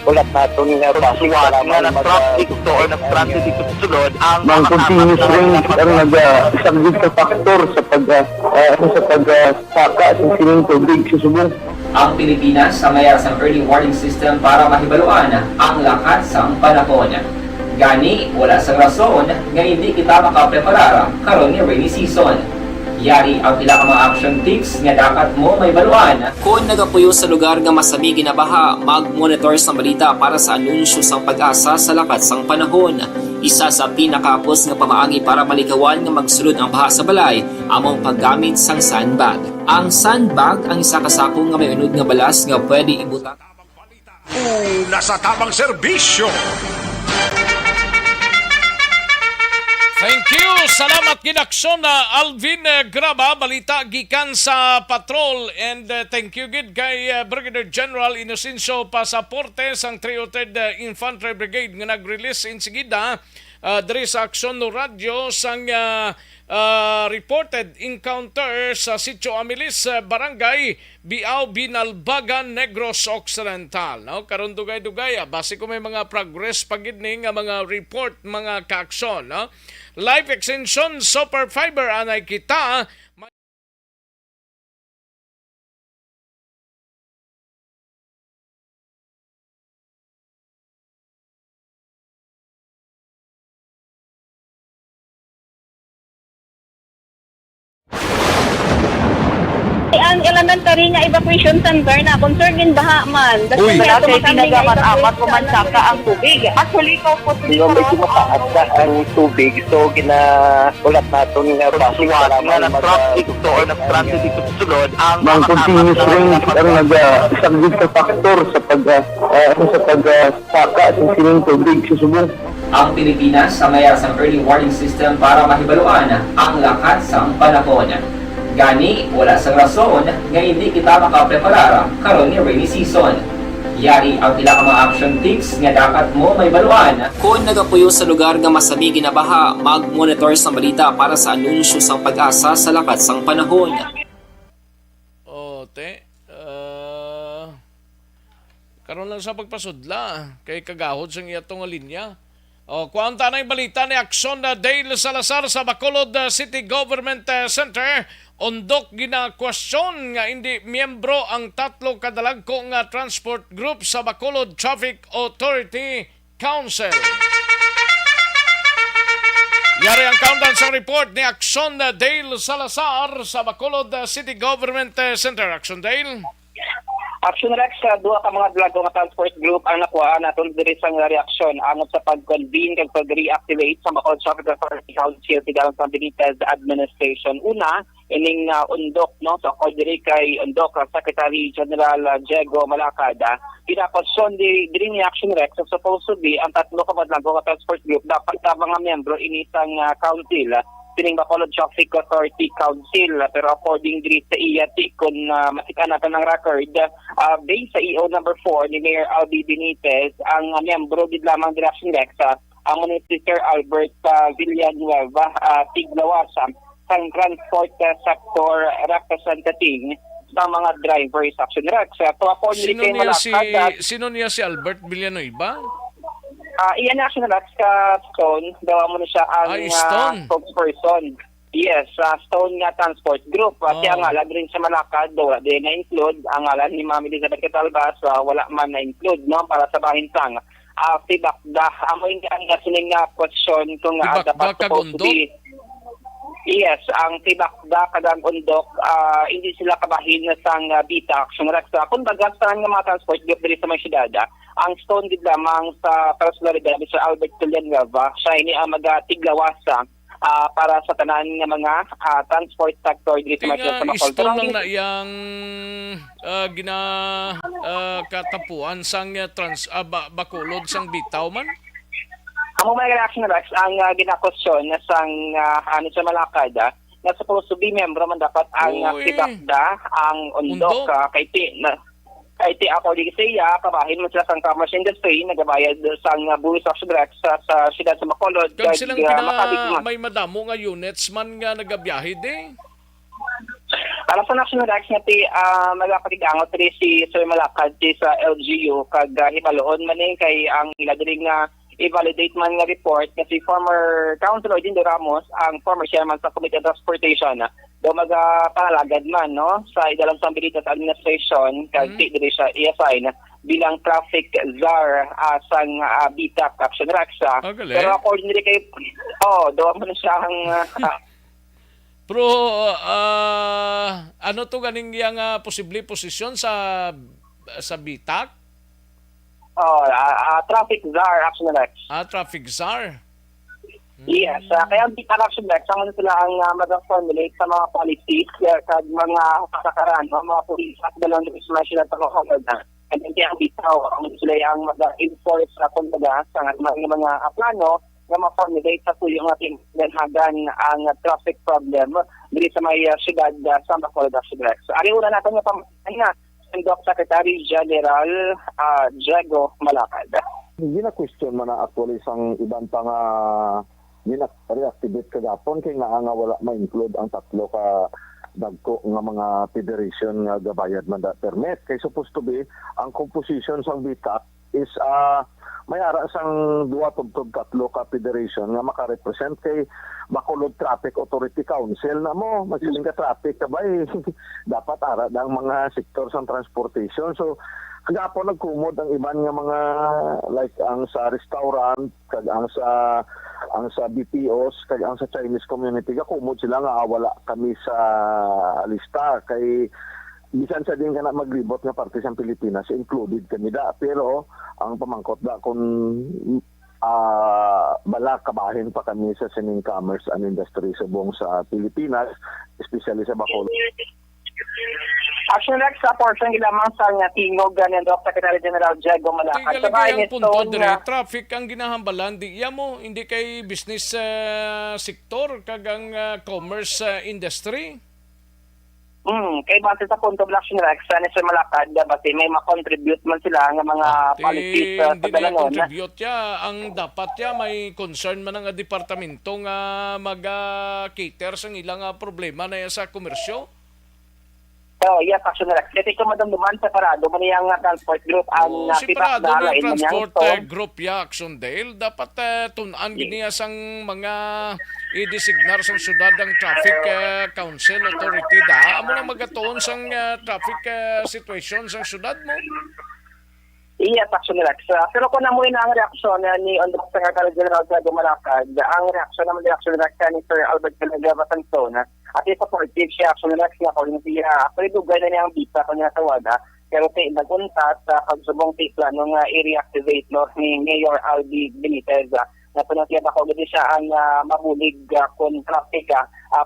ulat natin nga siwat nga nag-traffic to or nag-transit dito sa sulod ang Mang continuous rain ang nagsagdid sa faktor sa pagsaka sa sining tubig sa subong. Ang Pilipinas sa mayas ang early warning system para mahibaluan ang lakat sang panahon. Gani, wala sa rason nga hindi kita makapreparara karon ni rainy season. Yari ang pila ka mga action tips nga dapat mo may baluan. Kung nagapuyo sa lugar nga masabi ginabaha, mag-monitor sa balita para sa anunsyo sang pag-asa sa lakat sang panahon. Isa sa pinakapos nga pamaagi para malikawan nga magsulod ang baha sa balay, among paggamit sang sandbag. Ang sandbag ang isa kasakong nga may unod nga balas nga pwede ibutang. Nasa tamang serbisyo. Thank you. Salamat ginaksyon na Alvin Graba, balita gikan sa patrol, and thank you gid kay Brigadier General Inocencio Pasaporte sang 303rd Infantry Brigade nga nag-release in sigida diri sa Aksyon no Radyo sang reported encounter sa Sitio Amilis, Barangay Biao, Binalbagan, Negros Occidental. No? Karon dugay-dugay, base ko may mga progress pagidning nga mga report, mga kaaksyon. No? Life extension, super fiber, anay kita. Ang elementary nga evacuation center na concern din baha man. Uy, wala kay tinagaman amat kumansaka ang tubig. Actually, ko po Hindi mo medyo mataas na ang tubig. So, ulat natin nga siwat nga nag-traffic to or nag-transit dito sa sulod ang Mang continuous rain ang nagsagdid sa faktor sa pagsaka sa sining tubig sa subong. Ang Pilipinas sa mayas ang early warning system para mahibaluan ang lakat sang panahon. Gani, wala sa rason nga hindi kita makapreparara karon ni rainy season. Yari ang pila ka mga action tips nga dapat mo may baluan. Kung nagapuyo sa lugar nga masabi ginabaha, mag-monitor sa balita para sa anunsyo sang pag-asa sa lakat sang panahon. Karon lang sa pagpasudla kay kagahod sang iyatong linya. Kuanta na yung balita ni Aksyon na Dale Salazar sa Bacolod City Government Center. Ondok gina-question nga hindi miyembro ang tatlo kadalagko nga transport group sa Bacolod Traffic Authority Council. Yari ang countdown sa report ni Aksyon na Dale Salazar sa Bacolod City Government Center. Aksyon Dale. Action Rex, duha ka mga dalago nga transport group ang nakuha naton diri sa reaksyon angot sa pag-convene kag pag-reactivate sa Bacolod Traffic Authority Council tigang sa Benitez Administration. Una, ining undok no sa diri kay undok Secretary General Diego Malacada. Pinakonsyon diri ni Action Rex supposed to be ang tatlo ka mga dalago nga transport group dapat ka mga miyembro inisang council sining Bacolod Traffic Authority Council, pero according diri sa IAT kung masikan natin ng record, based sa EO number 4 ni Mayor Albi Benitez, ang miyembro din lamang Direction Rex, ang Minister Albert Villanueva, Tiglawasa, sang transport sector representative sa mga drivers Action Rex. So according Sino niya si Albert Villanueva? Iyan na Action Rex ka Stone, dawa mo na siya ang spokesperson. Yes, Stone nga transport group. Kaya nga, lag rin sa Malacad, wala din na-include. Ang ngalan ni Ma'am Elizabeth Catalbas, wala man na-include, no? Para sa bahintang. Tibakda, amoy nga ang sining question kung dapat supposed to be. Yes, ang tibakda kadang undok, hindi sila kabahin na sang bita Action Rex. Kung bagastan ng mga transport group diri sa may syudad, ang Stone din lamang sa personalidad ni Sir Albert Villanueva, siya ini ang magatigawasa para sa tanan ng mga transport sector diri sa may syudad. Stone lang na iyang katapuan sang Bacolod sang bitaw man? Ang mga Action Rex, ang ginakosyon na sang sa Malacad, na supposed to be member man dapat ang tibakda, ang undok, kay Kay ti according sa iya, kabahin mo sila sa commerce industry, nagabayad sa buwis of drugs sa siyudad sa Bacolod. Kag silang may madamo nga units man nga nagabiyahe de. Para sa National Rex nga ti magapatigangot rin si Sir Malakad ti sa LGU kag hibaloon man kay ang ila diri nga i-validate man nga report kasi former Councilor Dindo Ramos, ang former chairman sa Committee on Transportation, daw magpangalagad man no sa idalang Sambilitas Administration kag diri siya i-assign bilang traffic czar sang BTAC Action Raksa. Pero according diri kay daw man siya ang Pero ano to ganing yang posible posisyon sa BTAC? Traffic czar Action Rex. Traffic czar. Yes, kaya ang BTAC Action Rex ang sila ang mag-formulate sa mga policies kag mga kasakaran, mga police at dalawang division at Bacolod na. And then ang bitaw ang sila ang mag-enforce sa kumbaga sa mga plano na ma-formulate sa tuyong ating denhagan ang traffic problem dito sa may siyudad sa Bacolod Action Rex. Ari una natin nga pamahain na ang Secretary General Diego Malacad. Hindi na question man na actually isang ibang pang reactivate kagapon kay nga wala ma-include ang tatlo ka dagko nga mga federation nga gabayad man da permit. Kay supposed to be ang composition sang BTAC is may ara sang 2 tatlo ka federation nga makarepresent kay Bacolod Traffic Authority Council na mo masiling ka traffic kabay dapat ara ang mga sektor sang transportation. So kagapon nagkumod ang iban nga mga like ang sa restaurant kag ang sa BPOs kag ang sa Chinese community kumod sila nga wala kami sa lista kay bisan sa din kana maglibot nga parte sa Pilipinas included kami da pero ang pamangkot da kung bala kabahin pa kami sa sining commerce and industry sa buong sa Pilipinas especially sa Bacolod. Action Rex sa portion lamang sa nga tingog ni Secretary General Diego Malacad. Sabay ang punto dire traffic ang ginahambalan di mo hindi kay business sector kag ang commerce industry. Kay base sa punto of Action Rex ni Sir Malacad base may ma-contribute man sila nga mga policies sa dalangon. Contribute ang dapat may concern man ang departamento nga mag-cater sa ilang problema na sa komersyo. Yes, Action Rex. Kasi kung madamduman separado man yung transport group ang separado ng transport group Action Dale dapat tunan giniya sang mga i-designar sang syudad ang traffic council authority da amo na magatuon sang traffic situation sang syudad mo. Yes, Action Rex. Pero kung namuin na ang reaksyon ni Secretary General Diego Malacad, ang reaksyon naman ni Action Rex ni Sir Albert Calagava Sansona, at supportive siya Action Rex niya kung siya pwedugay na niya ang bisa kung niya tawada, pero nagunta sa pagsubong plano nga i-reactivate ni Mayor Albi Benitez na pinatiyad ako gani siya ang mabulig kung traffic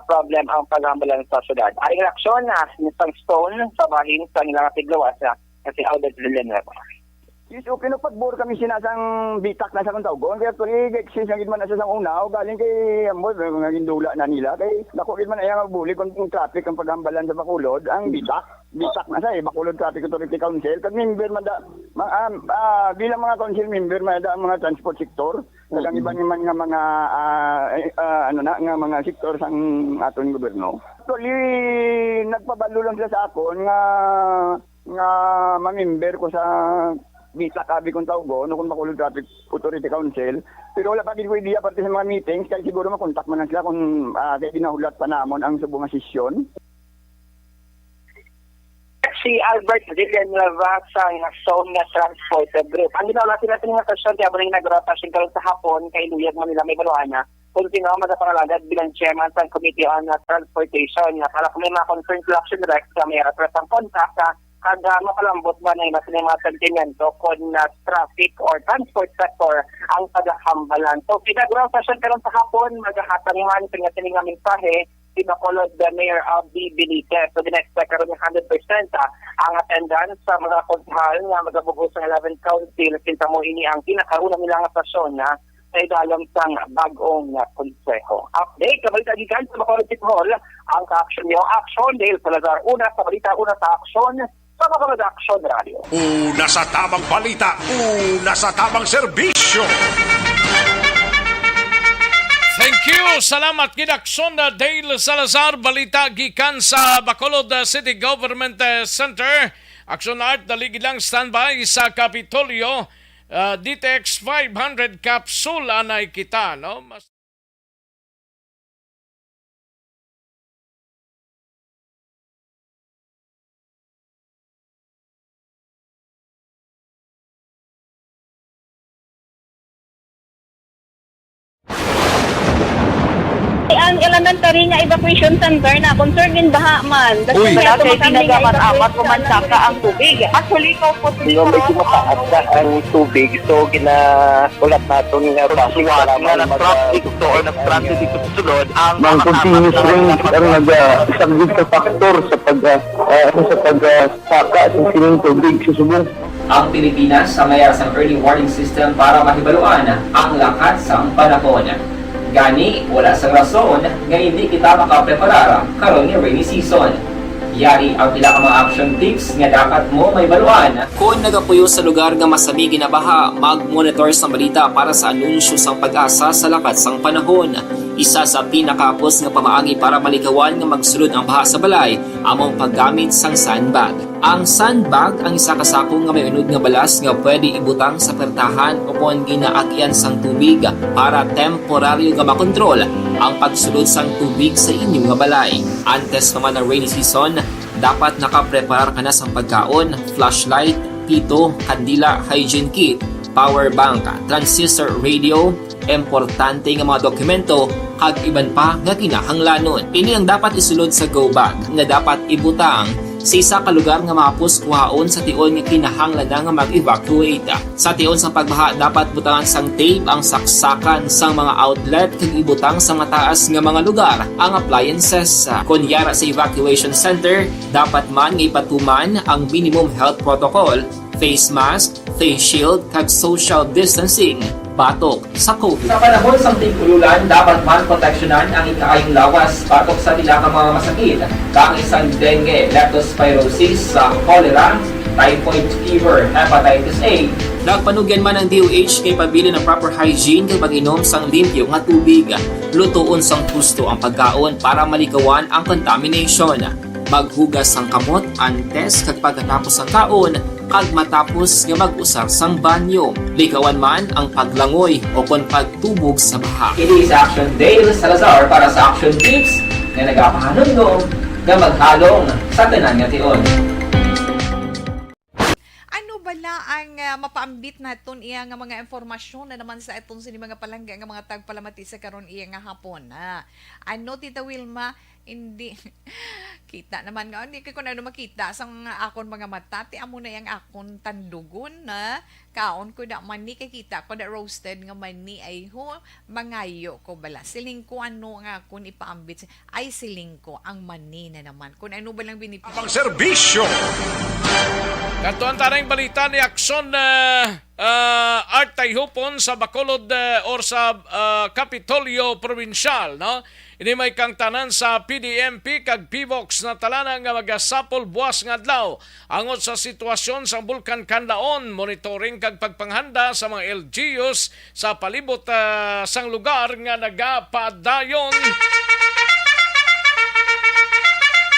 problem ang paghambalan sa syudad. Ay reaksyon ni Sang Stone sa bahin sa nilang tiglawas kasi Albert Villanueva. Yes, okay no pagbor kami sinasang bitak na sa Contaugon kaya tuloy exchange ang man na sa una galing kay Ambos mga gindula na nila kay dako gid man ay magbuli kung traffic ang paghambalan sa Bacolod ang bitak na sa Bacolod Traffic Authority Council kag member man da bilang mga council member man da mga transport sector kag ang iban man nga mga nga mga sektor sang aton gobyerno. Tuloy nagpabalo lang sila sa akon nga mamember ko sa bisa kabi kung tawgo, kung Bacolod Traffic Authority Council. Pero wala pa din ko idea parte sa mga meetings, kaya siguro makontak man lang sila kung kaya ginahulat pa namon ang subong sesyon. Si Albert Villanueva sa zone na transport group. Ang ginawa natin nga sesyon, kaya maraming nag-rotation karon sa hapon, kay Luyag Manila may baluana. Kung sino magpapalagad bilang chairman sa Committee on Transportation. Para kung may mga concern to Action Rex, may request ang contact kada mapalambot ba na yung mga sentimento kung traffic or transport sector ang paghahambalan. So, pinag-ground session karon sa hapon, maghahatang man sa nga mensahe si Bacolod Mayor Albi Benitez. So, din-expect karon yung 100% ang attendance sa mga konthal nga magabuhos ng 11 council sinta mo ini ang pinakauna nila nga sesyon sa idalom sang bagong konseho. Update, kabalita gikan sa Bacolod City Hall, ang ka-action nyo, Action Dale Salazar, una sa balita, una sa aksyon, Mga Production Radio. Una sa tamang balita, una sa tamang serbisyo. Thank you. Salamat Gidakson Dale Salazar, balita gikan sa Bacolod City Government Center. Action Art dalig lang standby sa Kapitolyo. DTX 500 capsule anay kita, no? Ang elementary nga evacuation center na concern din baha man. Uy, kaya tinagaman amat pumansaka ang tubig. Actually, ikaw po Medyo mataas na ang tubig. So, ulat natin nga pasuwat nga ng traffic to or nag-transit dito sa sulod ang Mang continuous rain ang isang good factor sa pagsaka at sining tubig sa subong. Ang Pilipinas sa mayroon sa early warning system para mahibaluan ang lakat sa panahon. Gani, wala sa rason nga hindi kita makapreparara karon ni rainy season. Yari ang pila ka mga action tips nga dapat mo may baluan. Kung nagapuyo sa lugar nga masabi ginabaha, mag-monitor sa balita para sa anunsyo sang pag-asa sa lakat sang panahon. Isa sa pinakapos nga pamaagi para malikawan nga magsulod ang baha sa balay, among paggamit sang sandbag. Ang sandbag ang isa kasakong nga may unod nga balas nga pwede ibutang sa pertahan upon ginaagyan sang tubig para temporaryo nga makontrol ang pagsulod sang tubig sa inyong nga balay. Antes naman ng rainy season, dapat nakapreparar ka na sa pagkaon, flashlight, pito, kandila, hygiene kit, power bank, transistor radio, importante nga mga dokumento, kag iban pa nga kinahanglanon. Ini ang dapat isulod sa go bag nga dapat ibutang sa isa ka lugar nga mapus kuhaon sa tion nga kinahanglan nga mag-evacuate. Sa tion sa pagbaha dapat butangan sang tape ang saksakan sang mga outlet kag ibutang sa mataas nga mga lugar ang appliances. Kunyara sa evacuation center, dapat man nga ipatuman ang minimum health protocol, face mask, face shield kag social distancing. Batok sa COVID. Sa panahon sa tingkululan, dapat man proteksyonan ang ikaayong lawas batok sa pila ka mga masakit. Kang isang dengue, leptospirosis, cholera, typhoid fever, hepatitis A. Nagpanugyan man ang DOH kay pabili ng proper hygiene kay pag-inom sang limpyo nga tubig. Lutuon sang husto ang pagkaon para malikawan ang contamination. Maghugas sang kamot antes kag pagkatapos ang kaon kag matapos nga mag-usar sang banyo. Likawan man ang paglangoy o kon pagtubog sa baha. Ini sa Action Dale Salazar para sa action tips nga nagapahanong nga maghalong sa tanan nga tion. Ano bala ang mapaambit naton iya nga mga informasyon na naman sa itong sini mga palangga nga mga tagpalamati sa karon iya nga hapon. Ano Tita Wilma, hindi kita naman nga hindi ko na makita sang akon mga mata ti amo na yang akon tandugon na kaon ko da mani kay kita ko da roasted nga mani ay ho mangayo ko bala siling ko ano nga akon ipaambit ay siling ko ang mani na naman kun ano ba lang binipis Ang serbisyo. Katuan tanang balita ni Akson Art Tayhupon sa Bacolod or sa Kapitolyo Provincial, no? Ini may kang tanan sa PDMP kag PIVOX na talana nga magasapol buwas nga adlaw angot sa sitwasyon sa Bulkan Canlaon, monitoring kag pagpanghanda sa mga LGUs sa palibot sang lugar nga nagapadayon.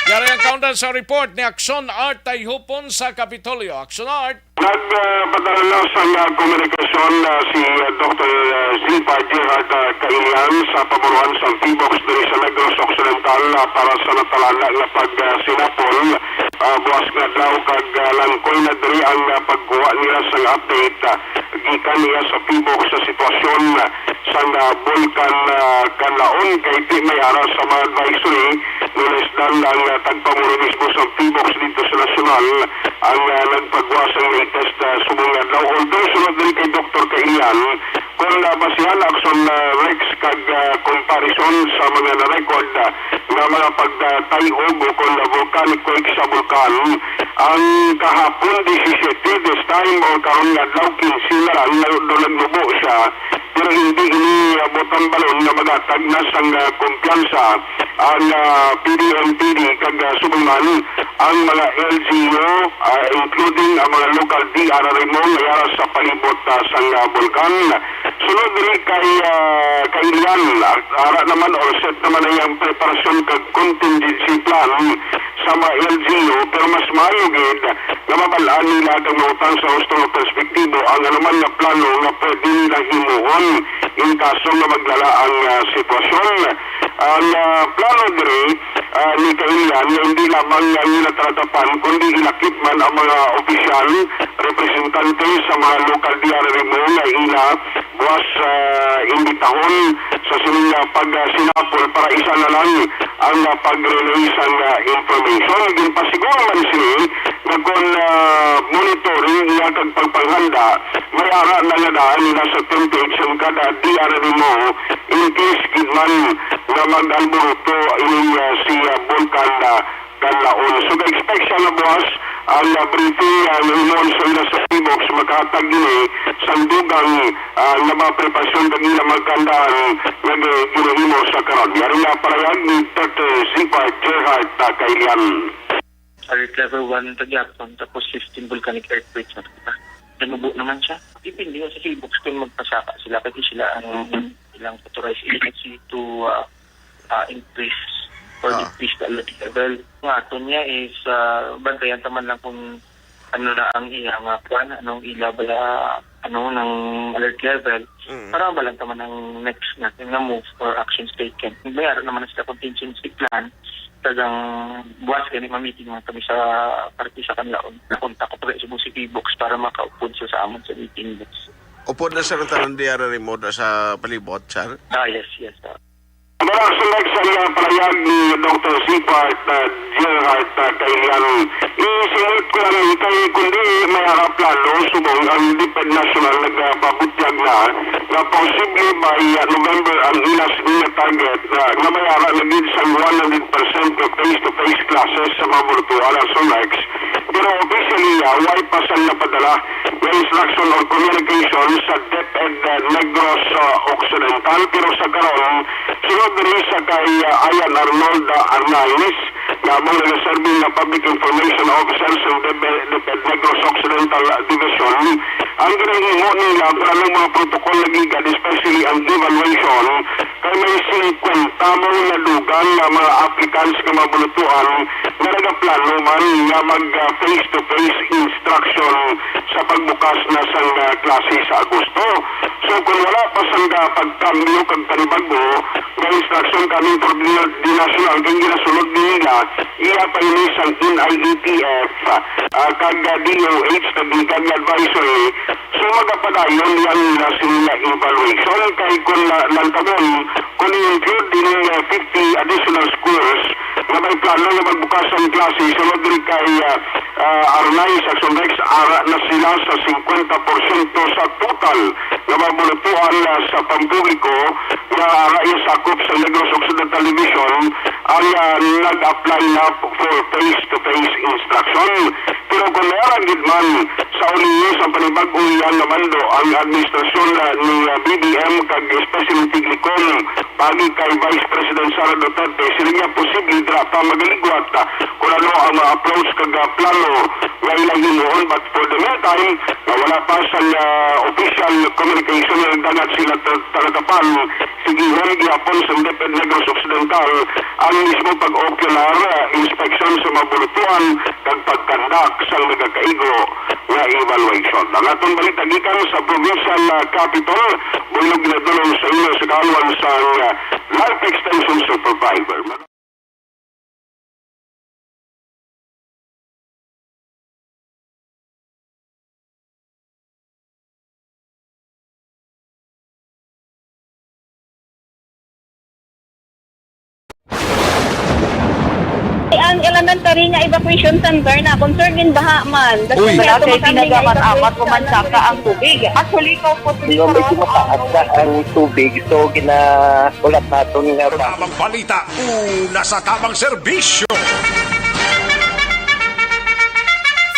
Yari ang countdown sa report ni Akson Art Tayhupon sa Kapitolyo. Akson Art. Nagpadala na sa komunikasyon si Dr. Zilpa Gerard Kailian sa pamunuan sa PIVOX diri sa Negros Occidental para sa natalala na pagsinapol buwas nga daw kag langkoy na diri ang pagkuha nila sa update gikan niya sa PIVOX sa sitwasyon sa Bulkan Canlaon kay di may ara sa mga advisory nulis dan ang tagpamuno mismo sa PIVOX dito sa nasyonal ang nagpagwas ang latest subungan daw. Although sunod din kay Dr. Kailian, kung basihan Akson Rex kag comparison sa mga na-record na mga pagtayog o kung volcanic quake sa bulkan, ang kahapon 17 this time o karon nga daw 15 na lang naglubo siya pero hindi ini botang balon na magatag na sang kumpiyansa ang PDMPD kag subungan ang mga LGU including ang mga local DRRMO nga sa palibot sa bulkan. Sunod rin kay Ilian, ara naman or set naman ang preparasyon kag contingency plan sa mga LGU, pero mas mayugid na mabalaan nila kang mautang sa hustong perspektibo ang anuman na plano na pwede nilang himuon in kaso na maglala ang sitwasyon. Ang plano diri ni Kailian na hindi lamang nila tratapan kundi ilakip man ang mga opisyal, representante sa mga local DRRMO na ila buwas imbitahon sa sining pagsinapol para isa na lang ang pag-release ang information. Ginpasiguro man sila na kung monitoring niya kag pagpanghanda may ara na nga daan nila sa templates ang kada DRRMO in case kidman na mag-alburuto in si Vulcan Kanlaon. So ka-expect siya na buwas ang briefing ng inon sa ila sa P-Box makahatag gini sandugang na mapreparasyon kag ila magkandaan nag-ginahimo sa karon. Yari nga parayag ni Dr. Zipart Gerhard Kailian. Alert level 1 tagyapon, tapos 15 volcanic earthquakes na kita. Nanubo naman siya. Depende nga sa P-Box kung magpasaka sila kasi sila ang ilang authorized agency to increase or decrease the alert level. Ang ato niya is bantayan taman lang kung ano na ang iyang anong ila bala ng alert level para balang taman ang next natin na move or actions taken. Mayroon naman sila contingency plan tagang buwas gani ma-meeting man kami sa party sa kanlaon. Nakontak ko pa sa Music Box para makaupod sa amon sa meeting box. Upod na sa tanong diara remote sa palibot, sir? Yes. Sunod sa palayag ni Dr. Zipart Gerhard Kailian, isingot ko lang kay kundi may plano subong ang DepEd National nagpabutyag na posible by November ang ilas niya target na may ara naging sa 100% of face-to-face classes sa mga virtual so next. Pero officially, why pa saan napadala na instruction or communication sa DepEd Negros Occidental, pero sa karon sunod rin sa kay Ayan Arnold Arnaiz na mga nag-serving na Public Information Officer sa DepEd Negros Occidental Division. Ang ginahimo nila kung anong mga protocol na gigad, especially ang evaluation, kay may 50 tamang na lugan na mga applicants na mabulutuan na nagaplano man na mag-face-to-face instruction sa pagbukas na sang klase sa Agosto. So kung wala pa sang pagkambyo kag panibago na instruction kaming di national kung ginasunod nila, iya pa ini sang NIETF kag DOH kag advisory. So magapadayon yan na sila evaluation kay kung lantabon kung i-include din 50 additional schools na may plano na magbukas ang klase sunod rin kay Arnaiz Action Rex ara na sila sa 50% sa total na mabulutuan sa pampubliko na ara sakop sa Negros Occidental Division ang nag-apply na for face-to-face instruction. Pero kung mayroon gitman sa uliyo sa panibag-ong yan naman do ang administrasyon ni BBM kag especially Tiglicom pagi kay Vice President Sara Duterte sila nga posible pa magaligwat kung ano ang approach kag plano na ilang hinuon, but for the meantime wala pa sa official communication na nagdagat sila talatapan sige gihapon sa DepEd Negros Occidental ang mismo pag-ocular inspection sa mabulutuan kag pagkandak sa nagakaigo na evaluation. Ang atong balita gikan sa provincial capital, bulog ginadulong sa inyo sa kaluan sa Life Extension Supervisor. Ang elementary nga evacuation center na concern din baha man. Uy. Kasi tinagaman amat kumansaka ang tubig. Actually, ikaw po Medyo mataas na ang tubig, so ginaulat natin nga Tamang balita, una sa tamang serbisyo.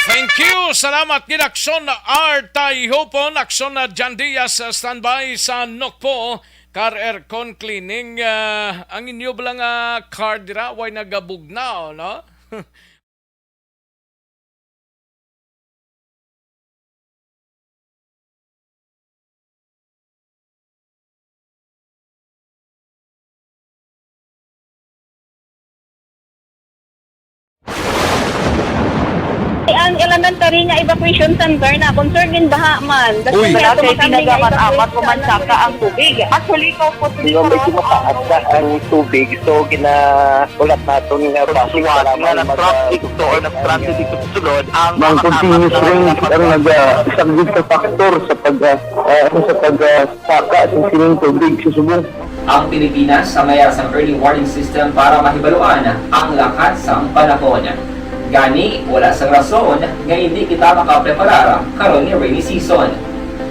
Thank you. Salamat gid Akson R. Taihopon, Akson na Jan Diaz standby sa Nokpo. car aircon cleaning. Ang inyo ba lang car dira way nagabugnaw, no? Ang elementary nga evacuation center na concern din baha man. Uy, kay ginagamat-amat kumansaka ang tubig. Actually, ikaw po Medyo mataas na ang tubig. So, ulat natin nga Pasuwat nga nag-traffic to or nag-traffic dito sa sulod ang Mang continuous rin ang nag-isang sa factor sa pagsaka sa sining tubig sa subong. Ang Pilipinas sa mayroon sa early warning system para mahibaluan ang lakas ng panahon. Gani, wala sang rason nga hindi kita makapreparar karon ni rainy season.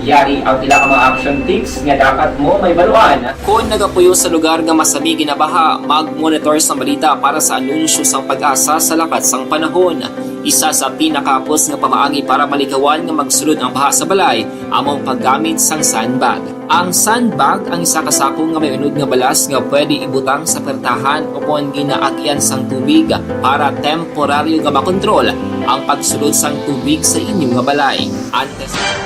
Yari ang pila ka mga action tips nga dapat mo may baluan. Kung nagapuyo sa lugar nga masabi ginabaha, mag-monitor sa balita para sa anunsyo sang pag-asa sa lakat sang panahon. Isa sa pinakapos nga pamaagi para malikawan nga magsulod ang baha sa balay, among paggamit sang sandbag. Ang sandbag ang isa ka sako nga may unod nga balas nga pwede ibutang sa pertahan upon ginaagyan sang tubig para temporaryo nga makontrol ang pagsulod sang tubig sa inyong nga balay.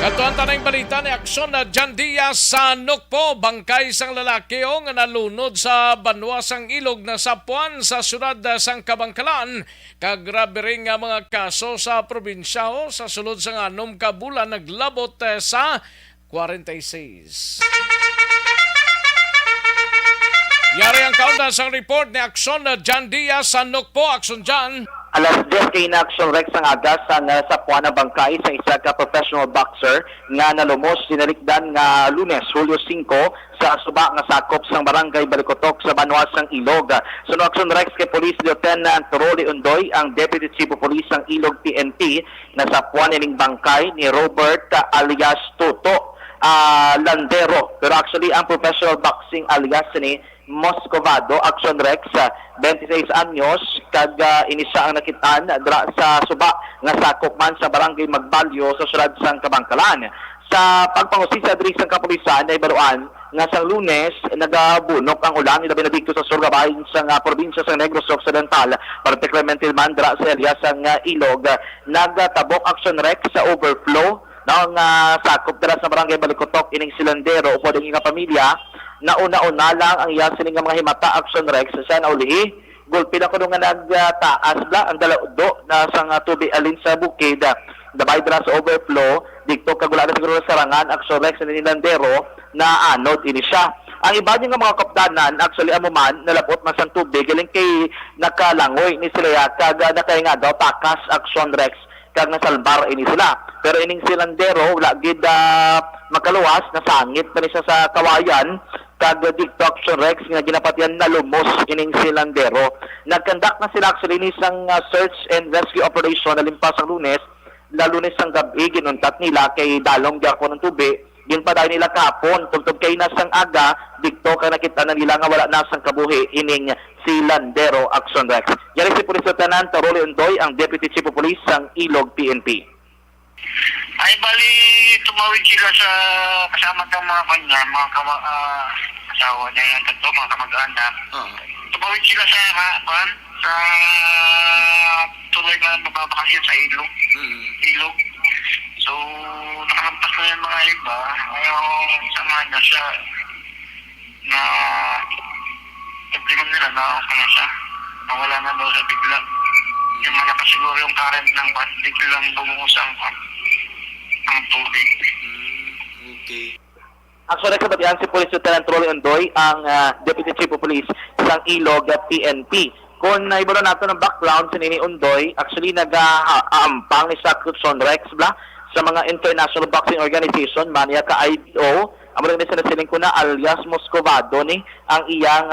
Katuan tanang balita ni aksyon na John Diaz sa Nukpo, bangkay sang lalaki nga nalunod sa banwasang ilog na Sapuan sa syudad sang Kabangkalan. Kagrabe rin nga mga kaso sa probinsya sa sulod sang 6 ka bulan naglabot sa 46. Yari ang kaundan sa report ni aksyon na John Diaz sa Nukpo. Aksyon John. Alas 10 kay na action Rex ang agas sa Sapuan na bangkay sa isa ka professional boxer nga nalumos sinalikdan nga Lunes, Hulyo 5 sa suba nga sakop sang barangay Balikotok sa Banwasang Ilog. So no action Rex kay Police Lieutenant Rolly Undoy, ang Deputy Chief of Police ng Ilog PNP na Sapuan ining bangkay ni Robert alias Toto Landero. Pero actually ang professional boxing alias ni Moscovado, Action Rex, 26 anyos, kag inisa ang nakitaan dra sa suba nga sakop man sa barangay Magbalyo sa syudad sang Kabangkalan. Sa pagpangusisa diri sang kapulisan ay baruan nga sang Lunes nagabunok ang ulan ilabi na dito sa surgabahin sang probinsya sang Negros Occidental, particularmente Mandra sa area sang Ilog. Nagtabok Action Rex sa overflow ng sakop dira sa barangay Balikotok ining Silandero upo ding nga pamilya. Nauna-una lang ang iya sining mga himata Action Rex sa naulihi. Gulpi na kuno nga nagtaas bla ang dalaudo na sang tubig alin sa bukid. Dabay dira sa overflow dito kagula na siguro sa sarangan Action Rex ni Landero na anod ini siya. Ang iba nga mga kapdanan actually amuman nalapot man sang tubig galing kay nakalangoy ni sila kag nakainga daw takas Action Rex kag nasalbar ini sila. Pero ining Silandero wala gid makaluwas nasangit pa ni siya sa kawayan kag dito Action Rex nga ginapatian na lumos ining Silandero. Nagkandak na sila actually ni sang search and rescue operation na limpas ang Lunes, Lunes sang gabi ginuntat nila kay dalong gyapon ng tubig. Ginpaday nila kapon tungtod kay nasang aga dito kay nakita na nila nga wala na sang kabuhi ining Silandero Action Rex. Yari si Police Lieutenant Rolly Undoy, ang Deputy Chief of Police sang Ilog PNP. Ay bali tumawid sila sa kasama ng mga kanya, mga asawa niya yan, tatlo, mga kamag-anak. Tumawid sila sa tuloy na mababakasyon sa ilog. Ilog. So, nakalampas na yung mga iba. Ngayon, samahan niya siya na problema nila na kaya siya. Nawala na daw sa bigla. Yung malakas siguro yung current ng pan, biglang bumuhos ang tubig. Okay. Actually, kabatihan si Police Lieutenant Rolly Undoy, ang Deputy Chief of Police ng Ilog at PNP. Kung naibalo natin ng background si Nini Undoy, actually nag-aampang ni Action Rex sa mga international boxing organization, mania ka IBO, ang mga nasa nasiling ko na alias Moscovado ni ang iyang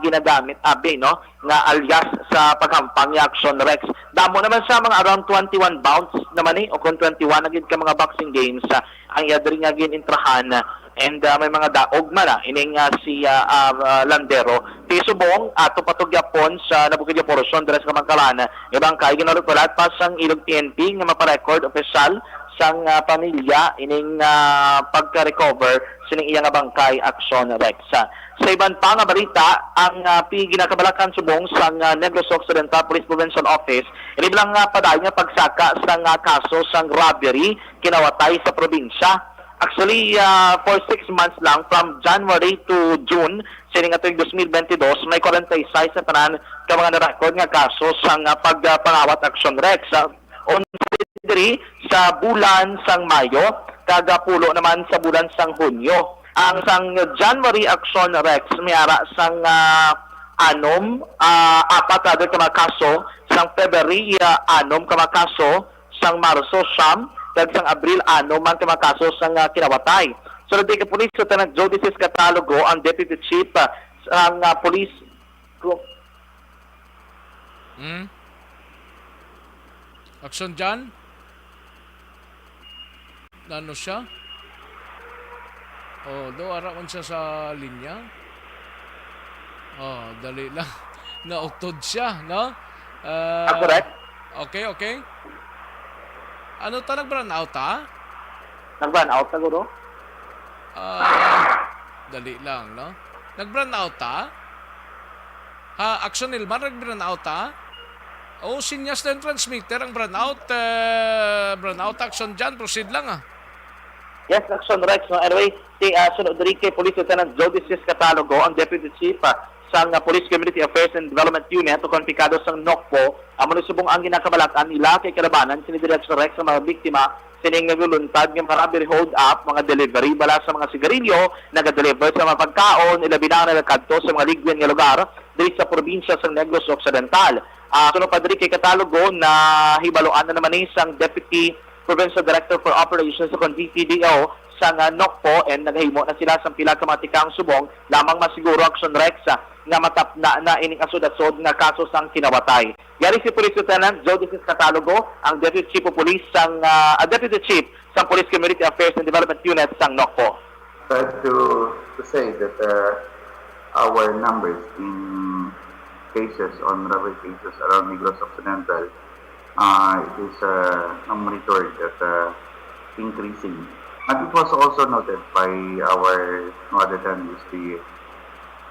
ginagamit no nga alias sa paghampang ni Action Rex. Damo naman sa mga around 21 bounce naman o kung 21 na ka mga boxing games ang iya diri nga ginintrahan and may mga daog man ining si Landero tisubong ato patugyapon sa nabukid nga portion dira sa Kamangkalan ibang kay ginulot pa sang Ilog PNP nga maparecord official sang pamilya ining pagka-recover sining iyang bangkay Action Rex. Sa iban pa nga balita, ang ginakabalakan subong sang Negros Occidental Police Provincial Office, ini bilang padayon nga pagsaka sang kaso sang robbery kinawatay sa probinsya. Actually, for 6 months lang, from January to June, sining atong 2022, may 46 sa tanan ka mga na-record nga kaso sang pagpangawat Action Rex. On sa bulan sang Mayo, kagapulo naman sa bulan sang Hunyo. Ang sang January Action Rex, mayara sang apat ka mga kaso, sang February 6 ka mga kaso, sang Marso siyam, kag sang Abril 6 man ka mga kaso sang kinawatay. So, the Police Lieutenant Jody Catalogo, ang Deputy Chief ang Police Group. Action John? Ano siya? Do ara man siya sa linya. Dali lang. Nautod siya, no? Correct. Okay. Ano ta nag-burn out, ha? Nag-burn out siguro? Dali lang, no? Nag-burn out, ha? Action Ilmar, nag-burn out, ha? Sinyas na yung transmitter ang burnout Action dyan, proceed lang Yes, Action Rex. No? Anyway, sunod rin kay Police Lieutenant Jody Catalogo, ang Deputy Chief sang Police Community Affairs and Development Unit o konfikado sang NOCPO, ang manusubong ang ginakabalakan nila kay kalabanan, sinidiretso Rex sa mga biktima, sining nagluluntad ng marami hold up, mga delivery, bala sa mga sigarilyo, naga-deliver sa mga pagkaon, ilabi na nagkadto sa mga ligwin nga lugar, dito sa probinsya sa Negros Occidental. Sunod pa diri kay Catalogo na hibaluan na naman isang Deputy Provincial Director for Operations sa DPDO sa NOCPO and naghimo na sila sa pila ka mga tikang subong lamang masiguro Action Rex nga matapna na ining asod-asod nga kaso sang kinawatay. Yari si Police Lieutenant Jody Catalogo, ang Deputy Chief of Police sang Deputy Chief sa Police Community Affairs and Development Unit sang NOCPO. But to say that our numbers in cases on robbery cases around Negros Occidental is monitored at increasing. And it was also noted by our no other than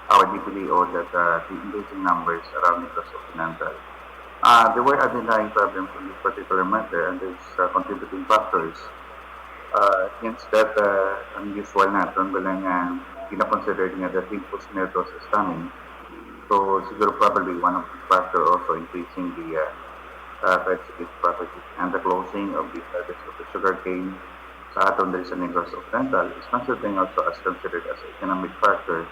our DPDO that the increasing numbers around Negros Occidental. There were underlying problems in this particular matter, and there's contributing factors. Hence that unusual natin walang pinakonsider nga that impulse nervous is coming. So siguro probably one of the factor also increasing the security property and the closing of the harvest of the sugarcane sa aton diri sa Negros Occidental is considered also as considered as economic factor.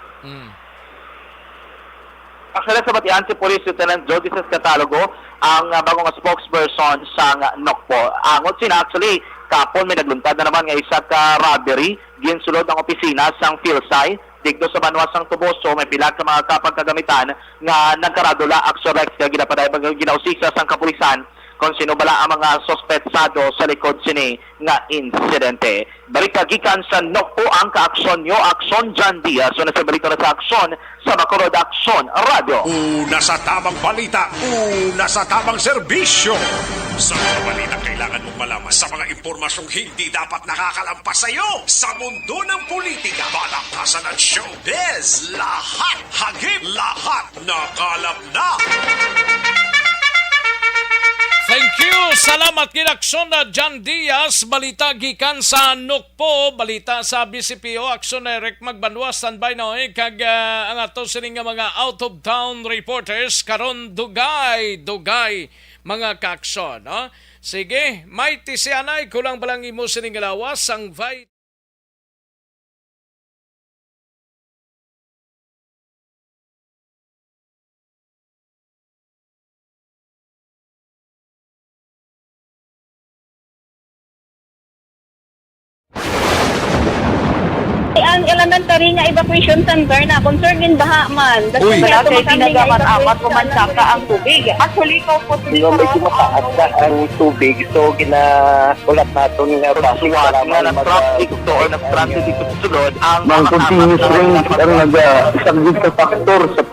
Actually, sa batian si Police Lieutenant Jody Catalogo, ang bagong spokesperson sa NOCPO. Angot sina actually, kapon may nagluntad na naman nga isa ka robbery, ginsulod ang opisina sang PhilSci, dito sa Banwas sang Tuboso, may pila ka mga kapagkagamitan nga nagkaradula Action Rex nga ginapaday ginausisa sang kapulisan kung sino bala ang mga sospetsado sa likod sini nga insidente. Balik gikan sa NOCPO ang kaaksyon nyo, Action John Diaz. So nasa balita na sa aksyon sa Bacolod Action Radio. Una sa tamang balita, una sa tamang serbisyo. Sa mga balita kailangan mong malaman sa mga impormasyong hindi dapat nakakalampas sa iyo. Sa mundo ng politika, balakasan at showbiz, lahat hagip, lahat nakalap na. Thank you. Salamat kay Action na John Diaz. Balita gikan sa NOCPO, balita sa BCPO, Action Eric Magbanwas, standby na kag ang ato sining mga out of town reporters karon dugay mga ka-aksyon, no? Sige, may tisianay kulang balang imo sining lawas ang vai ang elementary nga evacuation center na concern in baha man. Uy! Wala kayo ginagamat-amat kumansaka ang tubig. Actually, ikaw po Hindi mo medyo mataas na ang tubig. So, ginaulat natin nga Pasuwat nga ng traffic to or ng traffic dito sa sulod ang Mang continuous rain ang nag-isang sa factor sa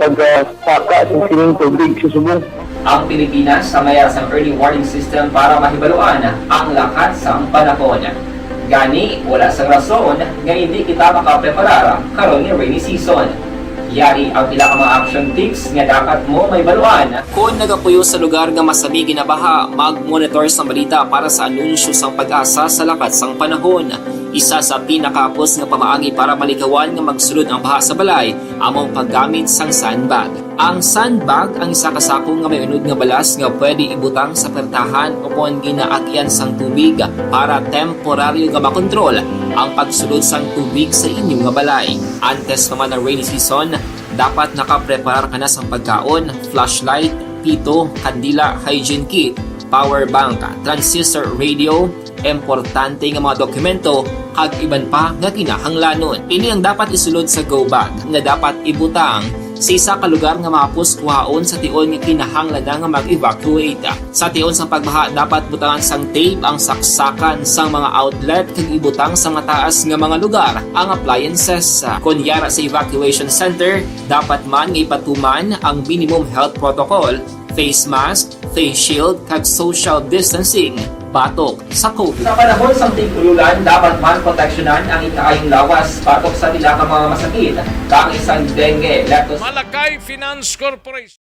pagsaka at sining tubig sa subong. Ang Pilipinas sa mayas ng early warning system para mahibaluan ang lakas ng panahon. Gani, wala sang rason nga hindi kita makapreparar karon ni rainy season. Yari ang pila ka mga action tips nga dapat mo may baluan. Kung nagapuyo sa lugar nga masabi ginabaha, mag-monitor sa balita para sa anunsyo sang pag-asa sa lakas sang panahon. Isa sa pinakapos nga pamaagi para malikawan nga magsulod ang baha sa balay, among paggamit sang sandbag. Ang sandbag ang isa kasako nga may unod nga balas nga pwede ibutang sa pertahan upon ginaagyan sang tubig para temporaryo nga makontrol ang pagsulod sang tubig sa inyong nga balay. Antes naman ng rainy season, dapat nakapreparar ka na sang pagkaon, flashlight, pito, kandila, hygiene kit, power bank, transistor radio, importante nga mga dokumento kag iban pa nga kinahanglanon. Ini ang dapat isulod sa go bag nga dapat ibutang sa isa ka lugar nga mapus kuhaon sa tion nga kinahanglan nga mag-evacuate. Sa tion sang pagbaha dapat butangan sang tape ang saksakan sang mga outlet kag ibutang sa mataas nga mga lugar ang appliances. Kunyara sa evacuation center, dapat man nga ipatuman ang minimum health protocol, face mask, face shield kag social distancing batok sa COVID. Sa panahon sa tig-ululan, dapat man proteksyonan ang ikaayong lawas batok sa tila ka mga masakit, kang isang dengue, leptos... Malakay Finance Corporation.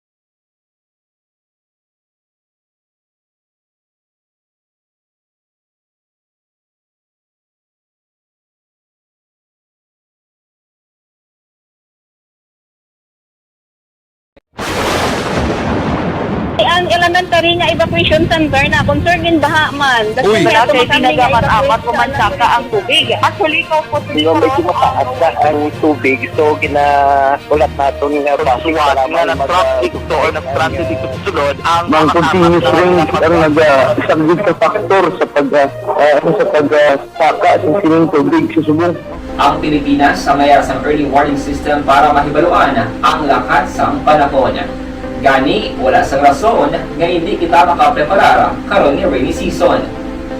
Ang elementary nga evacuation center na concern in baha man. Uy! Wala kayo ginagamat-amat kumansaka ang tubig. Actually, ikaw po Hindi mo medyo mataas na ang tubig. So, ginaulat natin nga Pasuwat nga ng traffic to or ng traffic dito sa sulod ang Mang continuous rain ang nag-isang sa factor sa pagsaka at sining tubig sa subong. Ang Pilipinas sa mayas ng early warning system para mahibaluan ang lakas ng panahon. Gani, wala sang rason nga hindi kita makapreparar karon ni rainy season.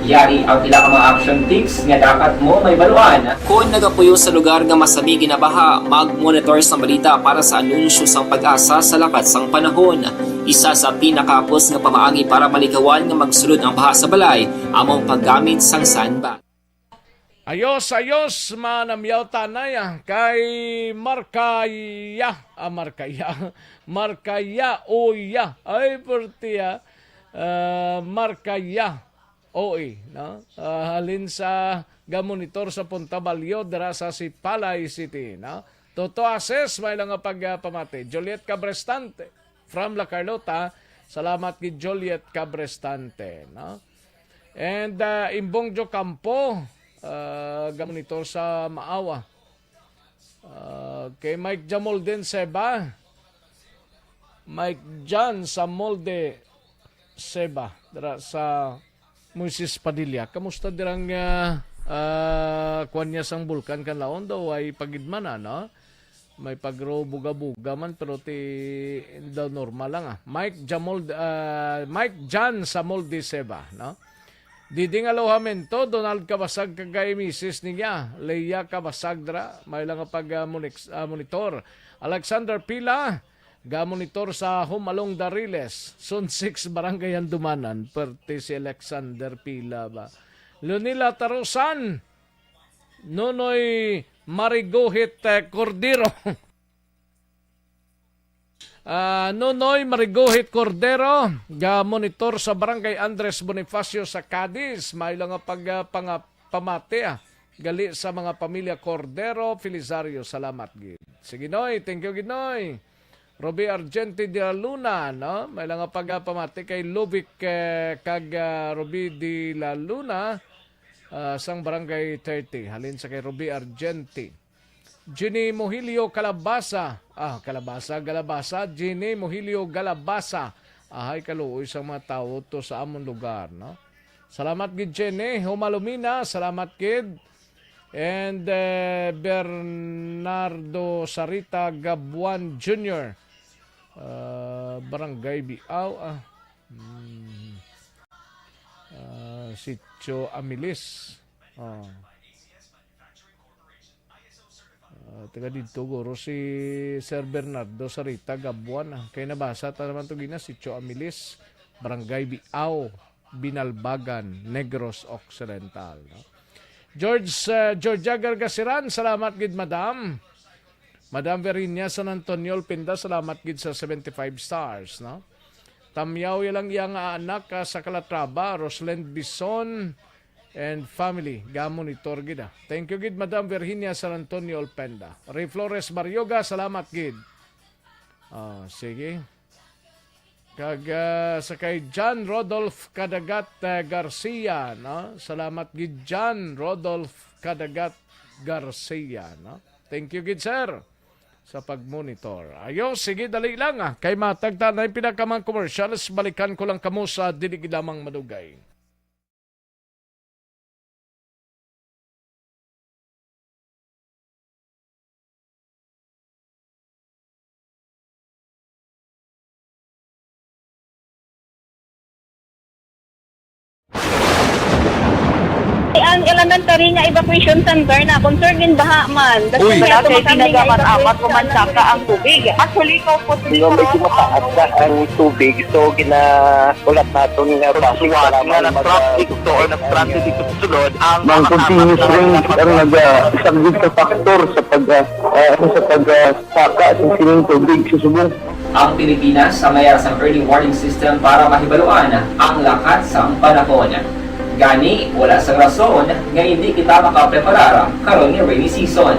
Yari ang pila ka mga action tips nga dapat mo may baluan. Kung nagapuyo sa lugar nga masabi ginabaha, mag-monitor sa balita para sa anunsyo sang pag-asa sa lakas ng panahon. Isa sa pinakapos nga pamaagi para malikawan nga magsulod ang baha sa balay, among paggamit sang sandbag. Ayos, manamyaw tanay kay Markaya. Markaya Oya. Ay, pertiya. Markaya Oy. No? Halin sa gamonitor sa Punta Balyo, dara sa Sipalay City. No? Toto Ases, may lang nga pagpamati. Juliet Cabrestante from La Carlota. Salamat kay Juliet Cabrestante. No? And Imbong Jo Campo, gamonitor sa Maawa. Kay Mike Jamolden Seba. Mike Jan sa Molde Seba. Dara sa Moises Padilla. Kamusta dirang kuan niya sang bulkan kan laon daw ay pagidman no? May pagro buga-buga man pero daw normal lang Mike Jan sa Molde Seba, no? Diding alojamento, Donald Kabasag kagay misis niya, Leia Kabasag dra, may lang pag-monitor. Alexander Pila, ga-monitor sa Humalong Dariles, Zone 6 Barangay Andumanan, perte si Alexander Pila ba. Lunila Tarusan, Nonoy Marigohit Cordero. Nonoy Marigohit Cordero, ga-monitor sa Barangay Andres Bonifacio sa Cadiz. May lang pagpamate gali sa mga pamilya Cordero, Felizario. Salamat gid. Sige Noy, thank you gid Noy. Roby Argenti de la Luna, no? May lang pagpamate kay Lubic kag Roby de la Luna sang Barangay 30. Halin sa kay Roby Argenti. Ginny Mohilio Galabasa. Galabasa. Ginny Mohilio Galabasa. Ahay kaluoy sa mga tao to sa among lugar, no? Salamat gid Jenny Humalumina, salamat gid. And Bernardo Sarita Gabuan Jr. Barangay Biaw. Sitio Amilis. Taga dito guro si Sir Bernardo Sarita Gabuan. Kaya nabasa ta naman ito gina, Sitio Amilis, Barangay Biaw, Binalbagan, Negros Occidental. No? Georgia Gargasiran, salamat gid madam. Madam Verinia San Antonio Pinda, salamat gid sa 75 stars, no? Tamyaw ilang iyang anak sa Calatrava, Rosalind Bison and family, gamo ni Torgida. Thank you gid Madam Virginia San Antonio Penda. Ray Flores Baryoga, salamat gid. Sige. Kag sa kay John Rodolph Cadagat Garcia, no? Salamat gid John Rodolph Cadagat Garcia, no? Thank you gid sir sa pagmonitor. Ayo, sige dali lang kay matagta na yung pinakamang commercials, balikan ko lang kamo sa dilig lamang madugay. Ang elementary nga evacuation center na concern din baha man. Uy, kay pinagaman amat kumansaka ang tubig. Actually, ko po dito medyo mataas na ang tubig. So, ulat natin nga pasiwat nga ng traffic to or nag-traffic dito sa sulod. Ang continuous rain ang nag-isang sa factor sa pagsaka at sining tubig sa subong. Ang Pilipinas sa mayroon sa early warning system para mahibaluan ang lakat sa panahon. Gani, wala sa rason nga hindi kita makapreparara karon ni rainy season.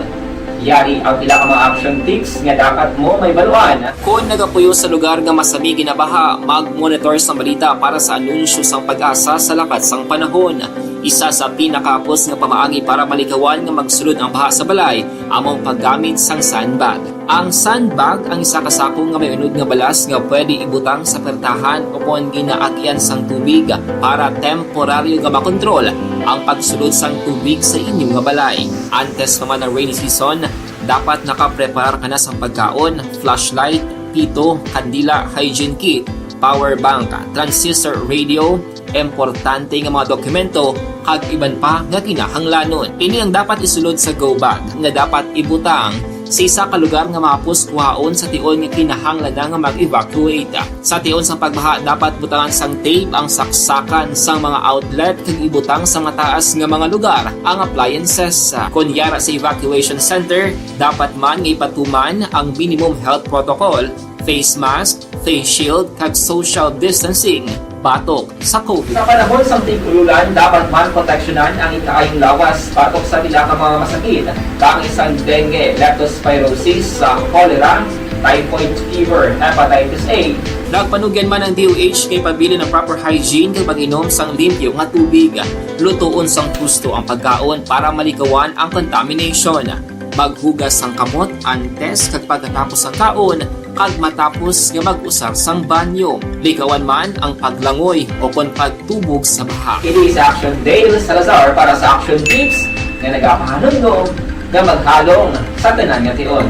Yari ang pila ka mga action tips nga dapat mo may baluan. Kung nagapuyo sa lugar nga masami ginabaha, mag-monitor sa balita para sa anunsyo sang pag-asa sa lakat sang panahon. Isa sa pinakapos nga pamaagi para malikawan nga magsulod ang baha sa balay, among paggamit sang sandbag. Ang sandbag ang isa kasakong nga may unod nga balas nga pwede ibutang sa pertahan upon ginaagyan sang tubig para temporaryo nga makontrol ang pagsulod sang tubig sa inyong nga balay. Antes naman ng rainy season, dapat nakapreparar ka na sang pagkaon, flashlight, pito, kandila, hygiene kit, power bank, transistor radio, importante nga mga dokumento kag iban pa nga kinahanglanon. Ini ang dapat isulod sa go bag nga dapat ibutang sa isa ka lugar nga mapus kuhaon sa tion nga kinahanglan nga mag-evacuate. Sa tion sa pagbaha dapat butangan sang tape ang saksakan sang mga outlet kag ibutang sa mataas nga mga lugar ang appliances. Kunyara sa evacuation center, dapat man nga ipatuman ang minimum health protocol, face mask, face shield kag social distancing batok sa COVID. Sa panahon sa tigululan, dapat man proteksyonan ang ikaayong lawas batok sa pila ka mga masakit. Kang isang dengue, leptospirosis, cholera, typhoid fever, hepatitis A. Nagpanugyan man ang DOH kay pabili ng proper hygiene kay pag-inom sang limpyo nga tubig. Lutuon sang gusto ang pagkaon para malikawan ang contamination. Maghugas sang kamot antes kag pagkatapos ang kaon kag matapos nga mag-usar sang banyo. Likawan man ang paglangoy o kon pagtubog sa baha. It is Action Dale Salazar para sa Action Tips nga nagapahanong nga maghalong sa tanan nga tion.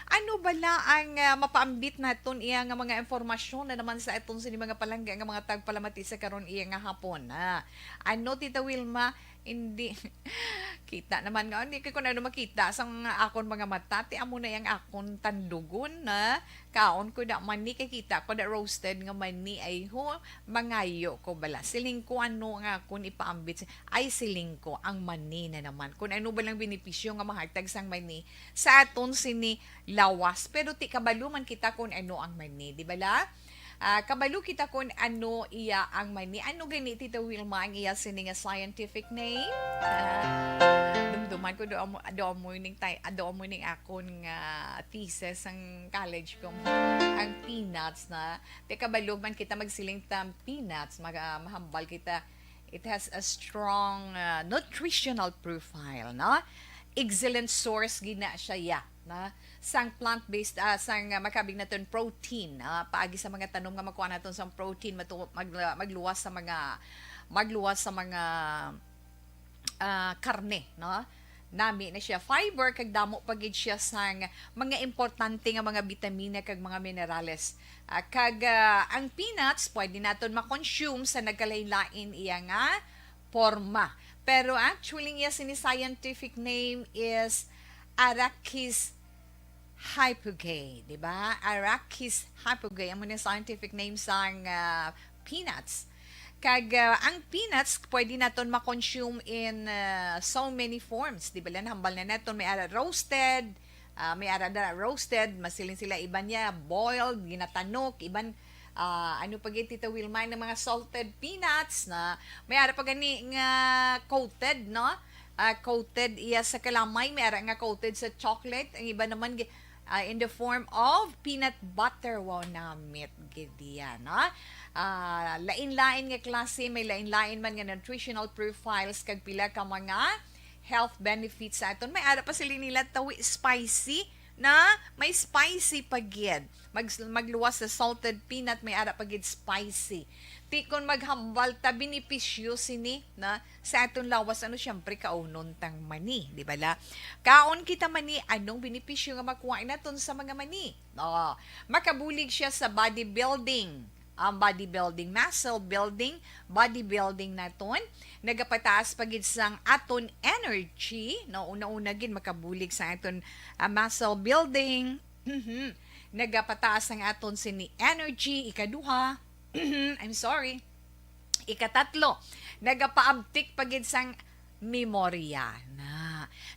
Ano bala ang mapaambit naton iya nga mga informasyon na naman sa itong sini mga palangga nga mga tagpalamati sa karon iya nga hapon. Ano Tita Wilma, hindi kita naman nga hindi ko na makita sang akon mga mata ti amo na yang akon tandugon na kaon ko da mani kay kita ko da roasted nga mani ay ho mangayo ko bala siling ko ano nga kun ipaambit ay siling ko ang mani na naman kun ano ba lang benepisyo nga mahatag sang mani sa aton sini lawas pero ti kabalo man kita kun ano ang mani di bala. Kabalo kita kung ano iya ang mani. Ano gani Tita Wilma ang iya sini nga scientific name? Dumduman ko do morning akon nga thesis ang college ko. Ang peanuts na. Te kabalo man kita magsiling tam peanuts, mahambal kita. It has a strong nutritional profile, no? Excellent source gina siya na sang plant-based sang makabig naton protein paagi sa mga tanom nga makuha naton sang protein magluwas sa mga karne, no? Nami na siya fiber kag damo pagid siya sang mga importante nga mga bitamina kag mga minerales. Ang peanuts pwede naton ma-consume sa nagkalain-lain iya nga forma. Pero actually iya scientific name is Arachis hypogae, di ba? Arachis hypogae ang scientific name sang peanuts. Ang peanuts pwede naton ma-consume in so many forms, di ba lan hambal na naton may ara roasted, masilin sila iban niya boiled, ginatanok, iban ano pag Tita Wilma ng mga salted peanuts na may ara pa gani nga coated, no? Coated iya sa kalamay, may ara nga coated sa chocolate, ang iba naman in the form of peanut butter. Wow, namit gidiya, no? Lain-lain nga klase, may lain-lain man nga nutritional profiles kag pila ka mga health benefits sa aton. May ara pa sila nila tawi spicy na may spicy pagid. Magluwas sa salted peanut, may ara pagid spicy. Ti kon maghambal ta benepisyo sini na sa aton lawas ano syempre kaunon tang mani, di ba la? Kaon kita mani, anong benepisyo nga makuha naton sa mga mani? Makabulig siya sa bodybuilding. Ang bodybuilding, muscle building, bodybuilding naton, nagapataas pagid sang aton energy, no, una-una gid makabulig sa aton muscle building, nagapataas ang aton sini energy, ikaduha, ikatatlo, nagapaabtik pagid sang memorya,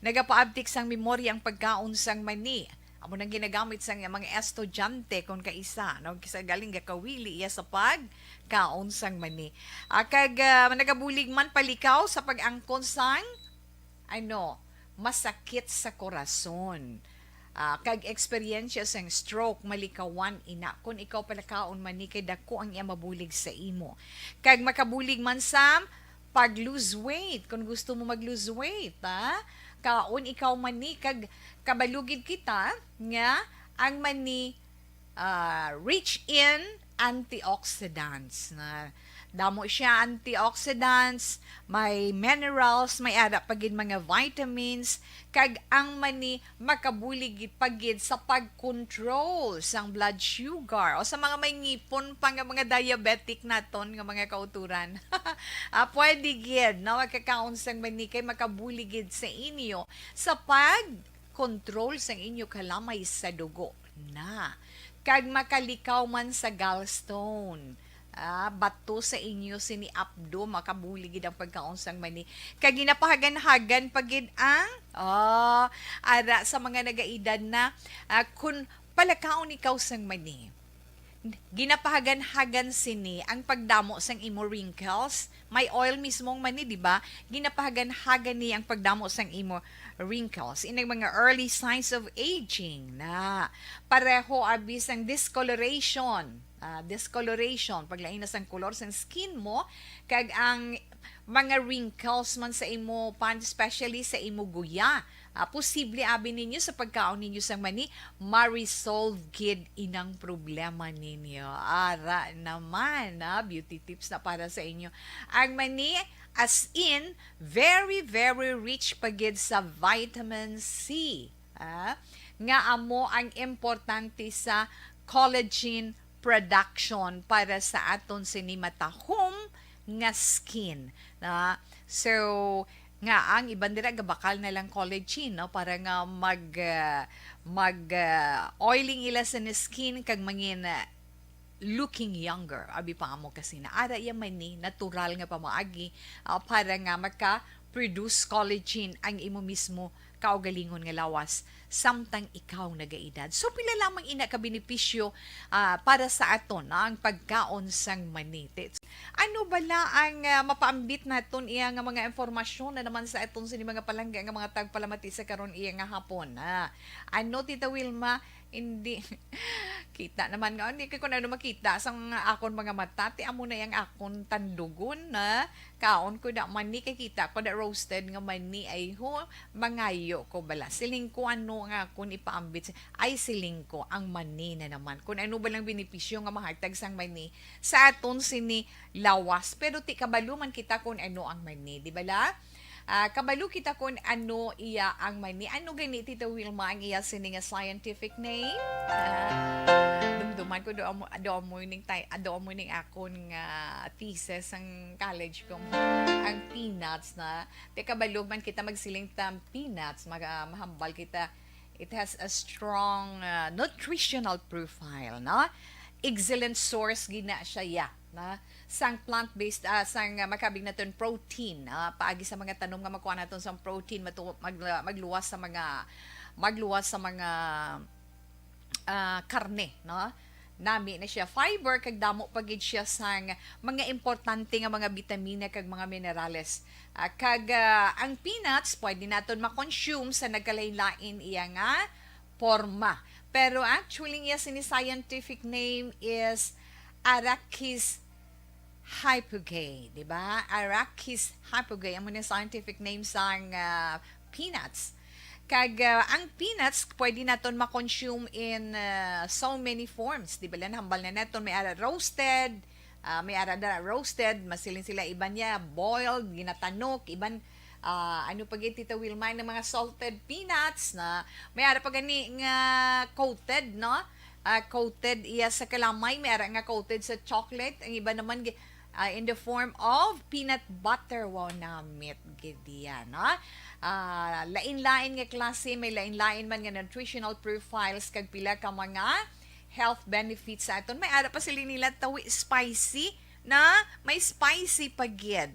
nagapaabtik sang memorya ang pagkaon sang mani. Amo nang ginagamit sa mga estudyante kung kaisa, no, kisa galing gakawili iya sa pagkaon sang mani. Nagabulig man palikaw sa pag-angkon sang masakit sa korason. Kag eksperyensya sang stroke malikawan ina kung ikaw palakaon mani kay dako ang iya mabulig sa imo. Kag makabulig man sa pag-lose weight kung gusto mo mag-lose weight, kaon ikaw mani kag kabalugid kita nga ang mani rich in antioxidants na damo siya antioxidants, may minerals, may ara pagid mga vitamins kag ang mani makabulig pagid sa pag-control sang blood sugar o sa mga may ngipon pa nga mga diabetic naton nga mga kauturan. Pwede gid na magkakaon sang mani kay makabulig sa inyo sa pag-control sang inyo kalamay sa dugo na kag makalikaw man sa gallstone. Bato sa inyo sini abdo makabuligid ang pagkaon sang mani kag ginapahagan-hagan pagid ang ara sa mga nagaedad na kun palakaon ikaw sang mani ginapahagan-hagan sini ang pagdamo sang imo wrinkles. May oil mismong mani, di ba? Ginapahagan-hagan ni ang pagdamo sang imo wrinkles. Inang mga early signs of aging na pareho abis ang discoloration. Paglain na sang color sang skin mo, kag ang mga wrinkles man sa imo pan, especially sa imo guya. Posible abi ninyo sa pagkaon ninyo sang mani, ma-resolve gid inang problema ninyo. Ara naman, beauty tips na para sa inyo. Ang mani, as in, very, very rich pagid sa vitamin C. Nga amo ang importante sa collagen production para sa aton sinimatahom nga skin. So, nga ang iban dira gabakal na lang collagen, no, para nga oiling ila sa skin kag mangin looking younger. Abi pa mo kasi na ara iya man ni natural nga pamaagi para nga maka-produce collagen ang imo mismo kaugalingon nga lawas samtang ikaw nagaedad. So pila lamang ina ka benepisyo para sa aton ang pagkaon sang mani. Ano bala ang mapaambit naton iya nga mga informasyon na naman sa aton sini mga palangga nga mga tagpalamati sa karon iya nga hapon. Ano Tita Wilma, hindi kita naman nga hindi ko na makita sang akon mga mata ti amo na yang akon tandugon na kaon ko da mani kay kita ko da roasted nga mani ay mangayo ko bala siling ko ano nga kun ipaambit ay siling ko ang mani na naman kun ano ba lang benepisyo nga mahatag sang mani sa aton sini lawas pero ti kabalo man kita kun ano ang mani, di ba la? Kabalo kita kung ano iya ang mani. Ano gani Tita Wilma ang iya sining scientific name? Dumduman ko doon mo ning akon nga thesis ang college ko. Ang peanuts na. Te kabalo man kita magsiling tam peanuts, mahambal kita. It has a strong nutritional profile, no? Excellent source gina siya ya, na sang plant-based sang makabig naton protein, paagi sa mga tanong nga makuha naton sang protein magluwas sa mga karne, no? Nami na siya fiber kag damo pagid siya sang mga importante nga mga bitamina kag mga minerales. Ang peanuts pwede naton ma-consume sa nagkalain-lain iya nga forma. Pero actually, yes, in scientific name is Arachis hypogae, di ba? Arachis hypogae, ang mga scientific name sang peanuts. Ang peanuts, pwede naton ma-consume in so many forms, di ba? Hambal na naton, may ara roasted, masilin sila iban niya, boiled, ginatanok, iban ano pag Tita Wilma ng mga salted peanuts na may ara pa gani nga coated, no? Coated iya sa kalamay, may ara nga coated sa chocolate, ang iba naman in the form of peanut butter. Wow, namit gidiya, no? Lain-lain nga klase, may lain-lain man nga nutritional profiles kag pila ka mga health benefits sa aton. May ara pa sila nila tawi spicy, na may spicy pagid.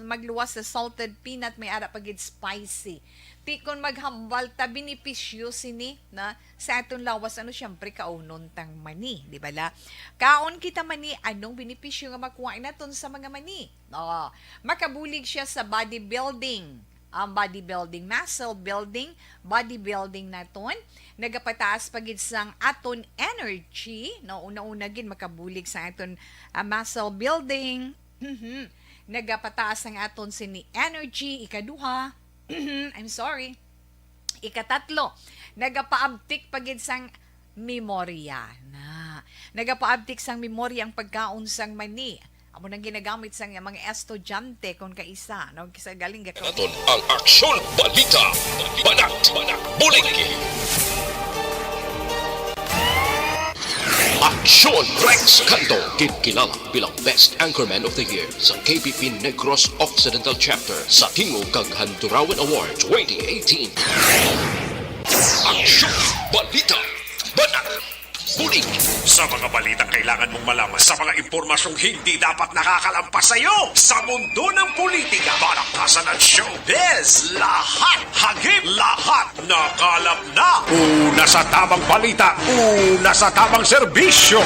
Magluwas sa salted peanut, may ara pagid spicy. Ti kon maghambal ta benepisyo sini na sa aton lawas ano syempre kaunon tang mani, di ba la? Kaon kita mani, anong benepisyo nga makuha naton sa mga mani? Makabulig siya sa bodybuilding. Ang bodybuilding, muscle building, bodybuilding naton, nagapataas pagid sang aton energy, no, una-una gid makabulig sa aton muscle building. Nagapataas ang aton sini energy, ikaduha. Ikatatlo, nagapaabtik pagid sang memorya. Nagapaabtik sang memorya ang pagkaon sang mani. Amo nang ginagamit sa mga estudyante kung kaisa, no? Kisa galing Naton ang Aksyon Balita. Banat, bulig. Aksyon Rex Canto, kilala bilang Best Anchorman of the Year sa KBP Negros Occidental Chapter sa Tingog kag Handurawan Award 2018. Aksyon Balita. Banat, bulig. Sa mga balitang kailangan mong malaman, sa mga impormasyong hindi dapat nakakalampas sa iyo, sa mundo ng politika, balakasan at showbiz, lahat hagip, lahat nakalap na. Una sa tamang balita, una sa tamang serbisyo.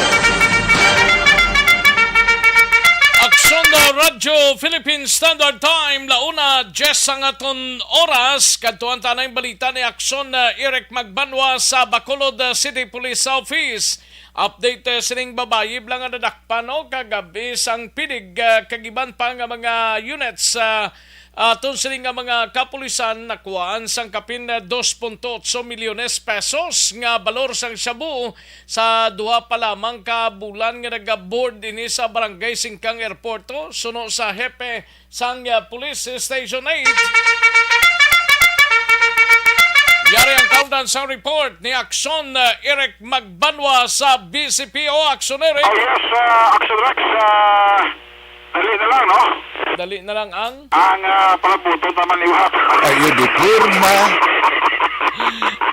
Aksyon na Radyo Philippine Standard Time, launa 10 ang aton oras, kadtuan tanay balita ni Aksyon na Eric Magbanwa sa Bacolod City Police Office. Update sining babayi lang nga nadakpano kagabi sang pidig kagiban pa nga mga units aton sining nga mga kapulisan nakuhaan sang kapin 2.8 milyones pesos nga balor sang shabu sa duha pa lamang ka bulan nga nagaboard ini sa Barangay Singkang Airporto suno sa hepe sang Police Station 8. Yari ang kaudan sa report ni Aksyon Eric Magbanwa sa BCPO. Aksyon Eric. Oh yes, Aksyon Rex. Dali na lang, no? Dali na lang ang palabuto naman liwat. Ayo di purma.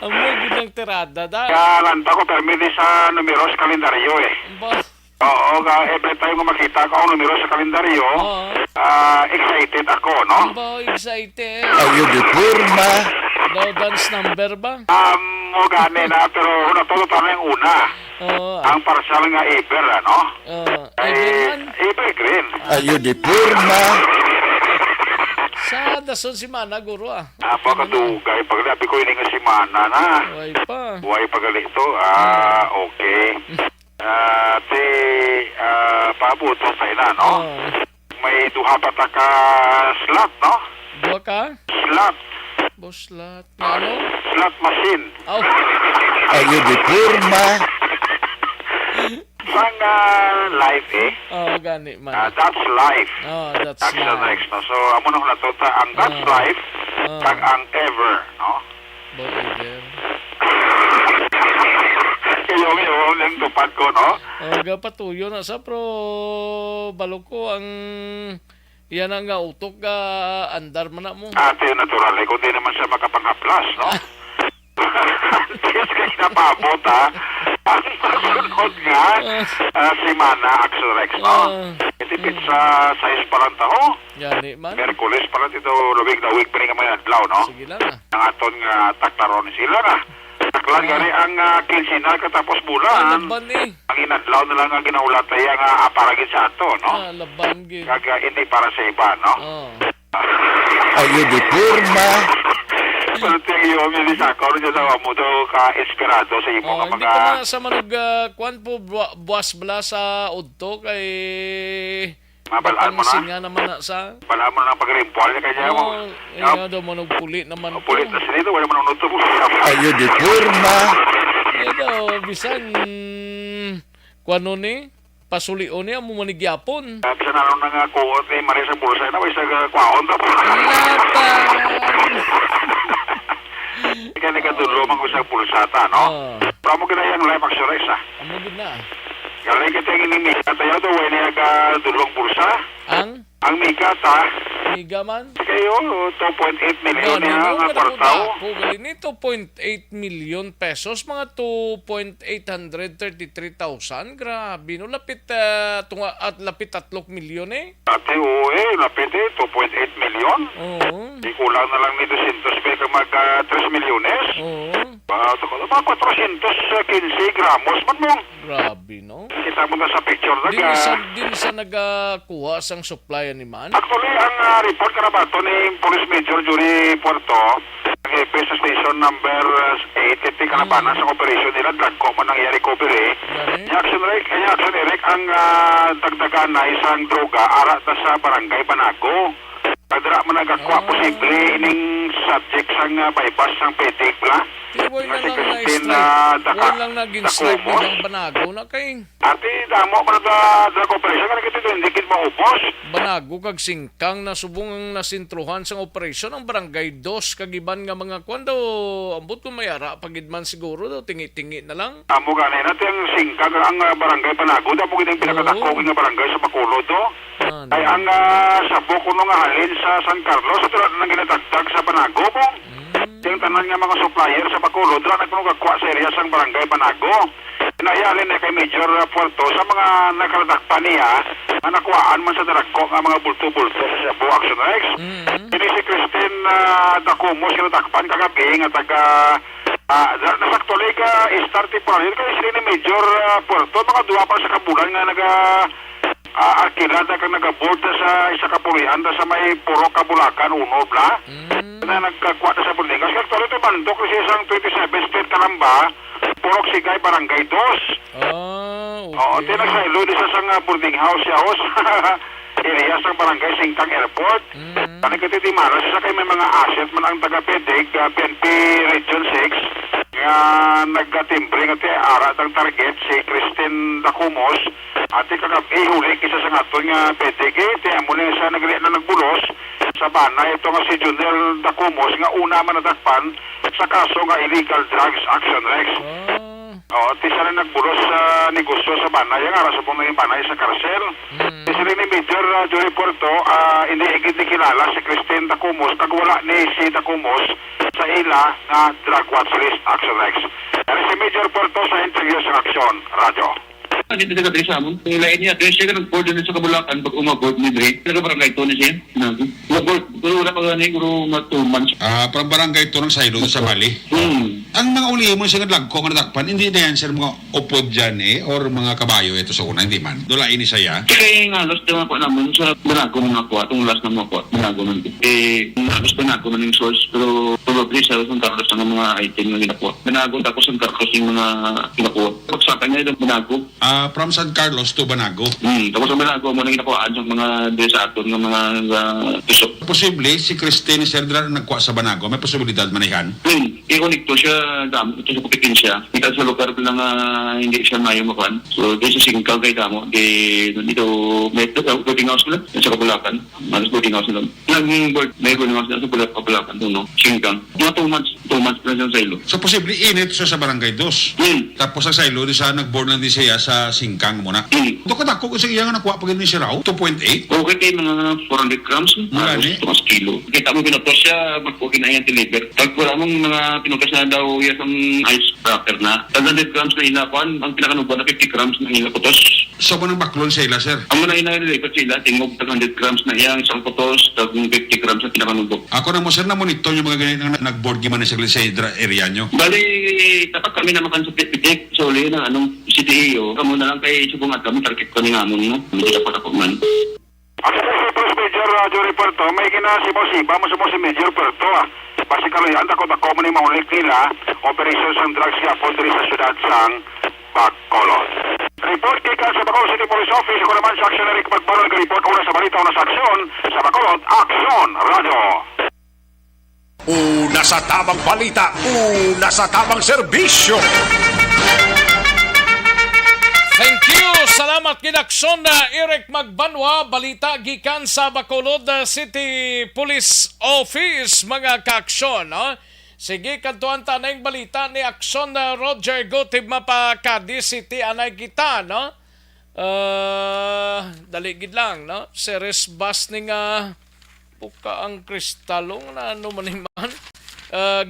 ang mga ng tirada da. Lanta ko permiti sa numero sa kalendaryo eh. Oo, every time ko makita ko ang numero sa kalendaryo, excited ako, no? Excited. Ayo di purma. Daw dance number ba? Mo gani na, pero natuto na yung una. Ang parsal nga Eber, ano? Eber Green. Ayo di purma. Sa dason si Mana, guro Napakadugay. Paglabi ko yun nga si Mana na. Huwag pa. Huwag pagalito. Okay. Pabuto sa ina, no? May duha pa ta ka slot, no? Duha ka? Slot. Slot. Ano? Slot machine. Ayo di purma. Sang life gani man. that's life. That's Action life. Rex, no? So, amo nang natuta ang that's life, kag ang ever, no? Boider. Kayo lang tupad ko, no? Gapatuyo na sa pro balo ko ang yan ang utok ga andar man na mo. Ate, natural, kung di naman siya makapang-haplas, no? Yes, kayo napabot, ha? Ang masunod nga, si Mana Action Rex, no? Itipit sa size pa lang tao. Gani man. Merkulis pa lang ito, lubig na week pa rin may adlaw, no? Sige lang ah. Ang aton nga taktaron sila na. Taklan gani ang kinsinal katapos bulan. Laban ni. Ang inadlaw na lang ang ginaulatay ang aparagin sa ato, no? Laban gid. Kaga hindi para sa iba, no? Ayo di kurma. Pero tingin yung yung sa ako, rin sa mo daw ka-inspirado sa imo nga Hindi mga... ko na sa manog kwan po buwas bala sa udto kay Mabalaan mo na? singa naman na sa Balaan mo na ng pag-rimpwal niya kanya mo. Iya daw manog puli naman po. Pulit na sinito, wala man unuto mo. Ayo di kurma. Iya daw bisan kwano ni pasuli ni amo manigyapon. Bisa na nung nga kuot ni Marisa Bulsa na, isa kwaon na po. Kaya ka dulo mang usang pulsata, no? Pero mo kinayang live action race, ha? Amo gid na. Galay kita yung inimika tayo daw, wala niya ka dulong pulsa. Ang mika ta. Miga man? Kayo, 2.8 million niya ang kwartaw. Gali ni 2.8 million pesos, mga 2.833,000. Grabe, no? Lapit, lapit 3 milyon eh. Ate, lapit 2.8 million. Di kulang na lang ni 200 ka mag 3 milyones. Mga 415 gramos man mo. Grabe, no? Kita mo na sa picture na Din sa nagakuha sang supply ni man? Actually, ang report ka na ba ito ni Police Major Jury Puerto, ang EPE sa station number 8, iti kalabanan sa operation nila, drug ko mo nangyari recovery. Yung action Eric, ang dagdagan na isang droga, arat na sa barangay Banago. Kadra mo nagakwa posible ining subject sang bypass sang petik la. Huwag lang nag-inslide ng Banago na kay. Ate, damo pa na drug operation, kana kita ito, hindi kit maubos. Banago kag singkang na subong ang nasintruhan sang operasyon ang barangay 2 kagiban nga mga kwando ambot ko mayara pagidman siguro daw tingi-tingi na lang. Amo ganay natin ang singkang ang barangay Banago, daw po kitang pinakadako nga barangay sa Bacolod do. Ay ang sabok ko nga halin sa San Carlos, at tulad nang ginatagtag sa Banago po. Yung tanan nga mga supplier sa Bacolod, nagpunugakwa sa area sang barangay Banago. Pinayalin na kay Major Puerto sa mga nakaladakpan niya na nakuhaan man sa darako nga mga bulto-bulto sa Cebu Action Rex. Ini si Christine Dacumos kinadakpan kagabi nga taga nasaktuloy ka start temporary kay sila ni Major Puerto, mga duwa pa sa kabulan nga akilad na kang nag-aboard sa isa kapulian sa may puro kabulakan, uno bla. Na nagkakuha na sa building. Kasi actually ito bandok kasi isang 27 Street Kalamba, purok Sigay, Barangay 2. Oo, tinagsaylo di sa sang boarding house siya ho sa area sa Barangay Singkang Airport. Kani katitimara sa kay may mga asset man ang taga-PEDIG, PNP Region 6, nga nagkatimbre nga ti arat ang target si Christine Dacumos. Ate kagabi huli kisa sa ngaton nga PEDIG, ti amuli sa na nagbulos sa bana ito nga si Junel Dacumos nga una man nadakpan sa kaso nga illegal drugs Action Rex. Tisa rin nagbulos sa negosyo sa banay, ang aras po naging banay sa karsel. Tisa rin ni Major Jory Puerto, hindi higit ni kilala si Christine Dacumos, kagwala ni si Dacumos sa ila na drug watch list Action Rex. Dari si Major Puerto sa interview sa Action Radio. Dito sa Kadri sa amon. Nilain niya, kaya siya ka nag-board din sa Kabulakan pag umabot ni Dre. Nagka-barangay to na siya. Nag-board. Pero wala pa gani, kuro mga 2 months. Parang barangay to ng saylo sa Bali. Ang mga uli mo siya naglag ko nga natakpan, hindi na yan sir mga upod dyan or mga kabayo ito sa una, hindi man. Dola ini saya. Kaya nga, last na po naman sa Banago mga ako, atong last na mga ako, Banago man. Last pa na ako man yung source, pero robbery sa San Carlos ng mga item na ginakuha. Banago tapos San Carlos yung mga ginakuha. Pagsaka niya yung Banago. From San Carlos to Banago. Tapos ang Banago mo na ginakuhaan yung mga sa aton ng mga tusok. Posible si Christine Serdra na nagkuha sa Banago, may posibilidad manihan? I-connecto siya, ito sa kupitin siya. Ika sa lugar lang hindi siya mayo makuhan. So, dito sa Singkaw kay Damo, dito may boarding house nila, sa Kapulakan. Malas boarding house nila. May boarding house nila sa Kapulakan, Singkaw. Mga 2 months pa siya sa ilo. So posible init siya sa Barangay 2. Tapos sa Silo, di sa nag-board lang din siya sa Singkang muna. Ito katako kung siya nga nakuha pag siya raw, 2.8. Okay kayo mga 400 grams, mas kilo. Kita mo pinutos siya, magpugin na yan deliver. Pag wala mong mga pinutos na daw yan ang ice cracker na, 100 grams na inakuan, ang pinakanubo na 50 grams na inaputos. So mo nang baklon sila, sir? Ang muna inalipat sila, tingog 100 grams na iyang isang putos, tag 50 grams na pinakanubo. Ako na mo, sir, na monitor yung mga ganyan na nag-board giman sa area nyo. Bali, dapat kami na makan sa pitik, so uli na anong CTEO, kamo na lang kay subungat kami, target ko ni ngamon mo, hindi dapat ako man. Ako si Police Major Jory Puerto, may ginasipa mo si Major Puerto. Basically, anda ko na common yung maulik nila, operations and drugs yapon diri sa syudad sang Bacolod. Report kay sa Bacolod City Police Office, ako naman sa Action Eric Magbalon, report ko na sa balita na sa aksyon, sa Bacolod, Action Radio. Una sa tamang balita, una sa tamang serbisyo. Thank you. Salamat kinakson na Eric Magbanwa, balita gikan sa Bacolod City Police Office, mga kaaksyon. No? Sige, kantuan tanay balita ni Akson na Roger Gotib mapakadi City anay kita, no? Daligid lang, no? Series bus ni nga buka ang kristalong na ano maniman.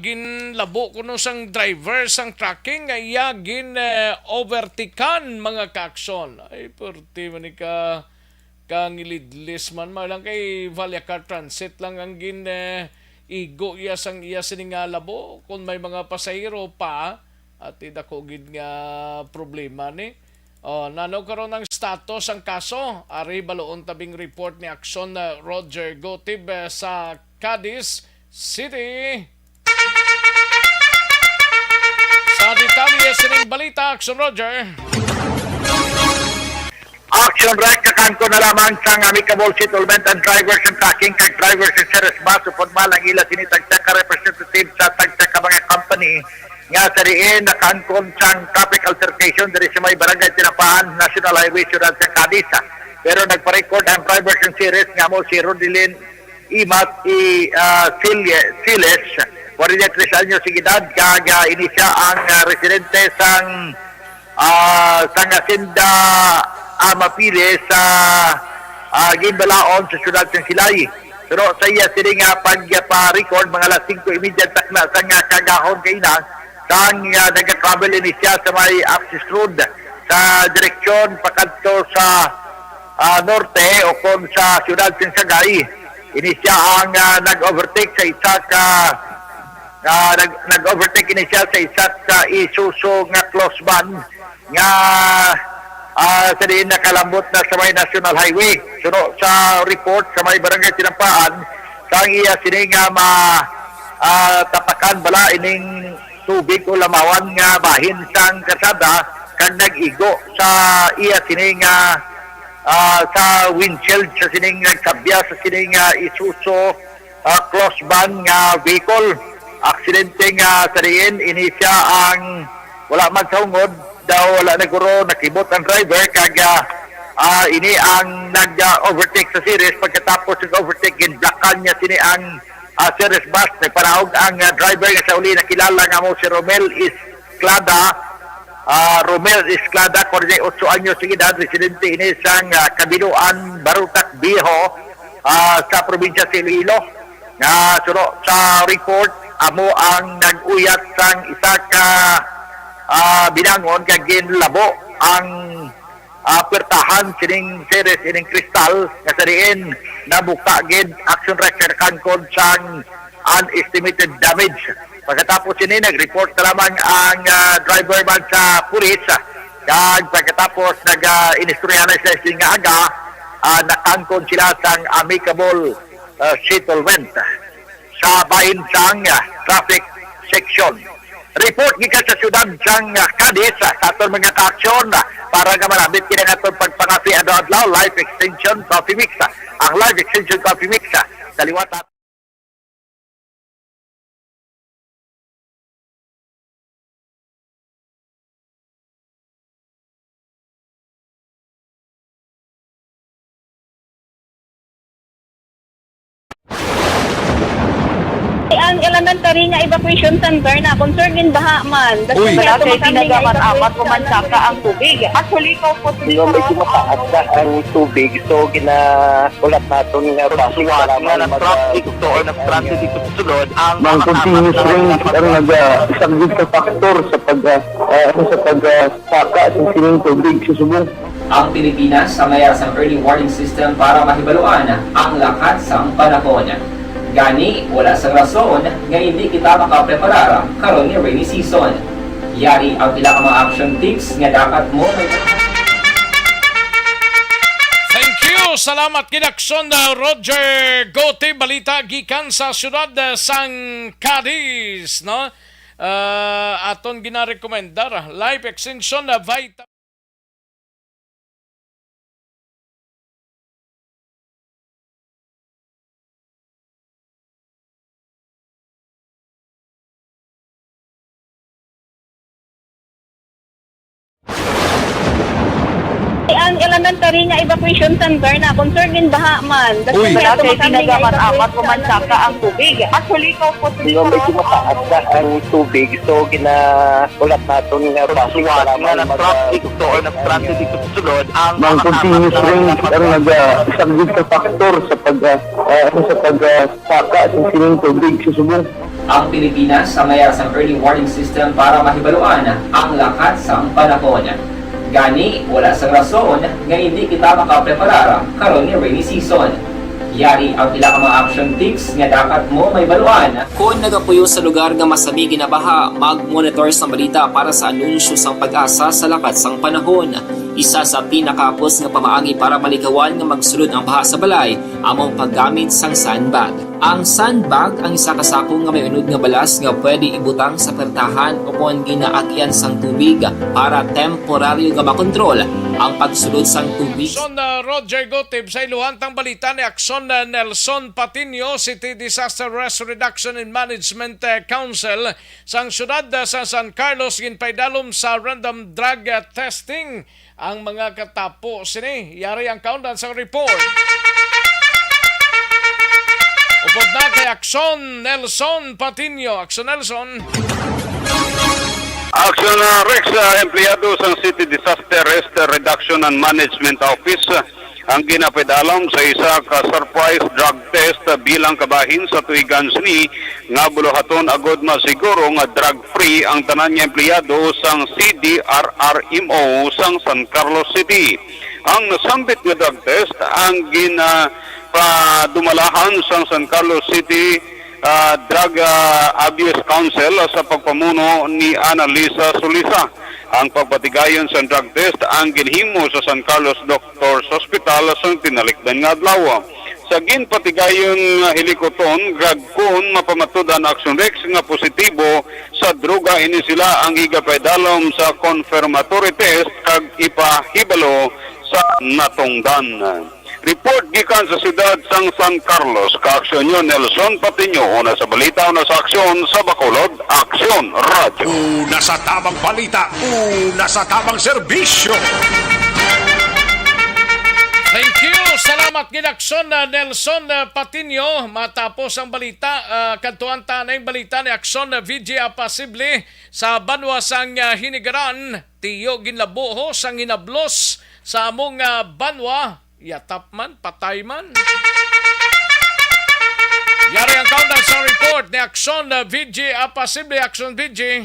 Ginlabo ko nung sang driver sang tracking ay gin overtikan mga kaaksyon. Ay porti man ka kangilidlis man lang kay Valyacar Transit lang ang gin igo iya sang iya sining nga labo kung may mga pasahero pa at idako gid nga problema ni. Nanaw karon ng status ang kaso. Ari baloon tabing report ni Akson Roger Gotib sa Cadiz City. Sa detalye sining balita, Akson Roger. Action Rec, kakanko na lamang sang amicable settlement and drivers and tracking kag drivers and service bus upod malang ila sinitagsa ka representative sa tagsa ka mga company nga sa riin nakaangkon sang traffic altercation diri sa may barangay Tinapaan, National Highway Ciudad sa Cadiz. Pero nagpa-record ang drivers and series nga mo si Rodilin Imat Siles, 43 anyos si edad, kag inisya ang residente sang Hacienda Mapili sa Gimbalaon sa syudad ng Silay. Pero sa iya sila nga pagpa-record mga alas 5:30 takna sa nga kagahon kay na sang nag-travel ini siya sa may access road sa direksyon pakadto sa norte o kon sa syudad ng Sagay. Ini siya ang nag-overtake sa isa ka nag-overtake ini siya sa isa ka Isuzu nga close van nga sa diin nakalambot na sa may National Highway. Suno sa report sa may barangay Tinampaan, sang iya sini nga tapakan bala ining tubig o lamawan nga bahin sang kasada kag nag-igo sa iya sini nga sa windshield sa sining nagsabya sa sining Isuzu close van nga vehicle. Aksidente nga sa diin ini siya ang wala man sa ungod daw wala naguro nakibot ang driver kag ini ang nag-overtake sa series pagkatapos nag-overtake ginblockan niya sini ang series bus nagpanaog ang driver nga sa uli nakilala nga mo si Romel Isclada 48 anyos sa edad, residente ini sang Kabinuan, Barutak, Biho sa probinsya sa Iloilo nga suno sa report amo ang nag-uyat sang isa ka binangon kag ginlabo ang pertahan sining series ining kristal nga sa diin nabuka gid action record kankod sang unestimated damage. Pagkatapos ini nag-report na lamang ang driver man sa pulis kag pagkatapos nag-inistoryahan sila nga aga nakangkon sila sang amicable settlement. sa Bahinsang traffic section. Report gikan sa syudad sang Cadiz sa aton mga kaaksyon para nga malabit kini nga atong pagpangapi adlaw life extension coffee mix. Ang life extension coffee mix kaliwat Ang elementary nga evacuation center na concern in baha man. Uy, kaya kay tinagamat-amat kumansaka ang tubig. Actually, ikaw po medyo mataas na ang tubig. So, ginaulat natin nga pasiwala nga ng traffic to or ng traffic dito sa sulod. Ang continuous rain ang isang good factor sa pagsaka sa sining tubig sa subong. Ang Pilipinas sa mayas ng early warning system para mahibaluan ang lakas ng panahon. Gani, wala sa rason nga hindi kita makapreparar karon ni rainy season. Yari ang pila ka mga action tips nga dapat mo. Thank you. Salamat kinakson Roger Gote balita gikan sa syudad sang Cadiz, no? Aton ginarekomendar life extension vitamin. Ang elementary nga evacuation center na concern in baha man. Uy, kaya kay tinagamat-amat kumansaka ang tubig. Actually, ikaw po medyo mataas na ang tubig. So, ginaulat natin nga pasiwala nga ng traffic to or ng traffic dito sa sulod. Ang continuous rain ang isang good factor sa pagsaka sa sining tubig sa subong. Ang Pilipinas sa mayas ng early warning system para mahibaluan ang lakas ng panahon. Gani, wala sa rason nga hindi kita makapreparar karon ni rainy season. Yari ang pila ka mga action tips nga dapat mo may baluan. Kung nagapuyo sa lugar nga masabi ginabaha, mag-monitor sa balita para sa anunsyo sang pag-asa sa lakat sang panahon. Isa sa pinakapos nga pamaagi para malikawan nga magsulod ang baha sa balay, among paggamit sang sandbag. Ang sandbag ang isa ka sako nga may unod nga balas nga pwede ibutang sa pertahan upon ginaagyan sang tubig para temporaryo nga makontrol ang pagsulod sang tubig. Son Roger Gotib sa iluhantang balita ni Akson Nelson Patino, City Disaster Risk Reduction and Management Council sang syudad sa San Carlos ginpaydalom sa random drug testing ang mga katapo sini. Yari ang countdown sa report. Upod na kay Akson Nelson Patino. Akson Nelson. Action Rex, empleyado sa City Disaster Risk Reduction and Management Office ang ginapedalam sa isa ka surprise drug test bilang kabahin sa tuigan sini nga buluhaton agod masiguro nga drug-free ang tanan nga empleyado sang CDRRMO sang San Carlos City. Ang nasambit nga drug test ang ginadumalahan sang San Carlos City Drug Abuse Council sa pagpamuno ni Annalisa Sulisa. Ang pagpatigayon sa drug test ang ginhimo sa San Carlos Doctors Hospital sa tinalikdan nga adlaw. Sa ginpatigayon hilikoton, gagkon mapamatudan Action Rex nga positibo sa droga ini sila ang igapaydalom sa confirmatory test kag ipahibalo sa natungdan. Report gikan sa siyudad sang San Carlos, kaaksyon nyo Nelson Patino, una sa balita, una sa aksyon sa Bacolod, Aksyon Radio. Una sa tamang balita, una sa tamang serbisyo. Thank you. Salamat ginakson Nelson Patino. Matapos ang balita, kantuan tanay balita ni Akson VJ Apasible sa banwa sang Hinigaran, tiyo ginlabuho sang hinablos sa among banwa. Yatap man, patay man. Yari ang countdown sa report ni Akson VJ Apasible. Akson VJ.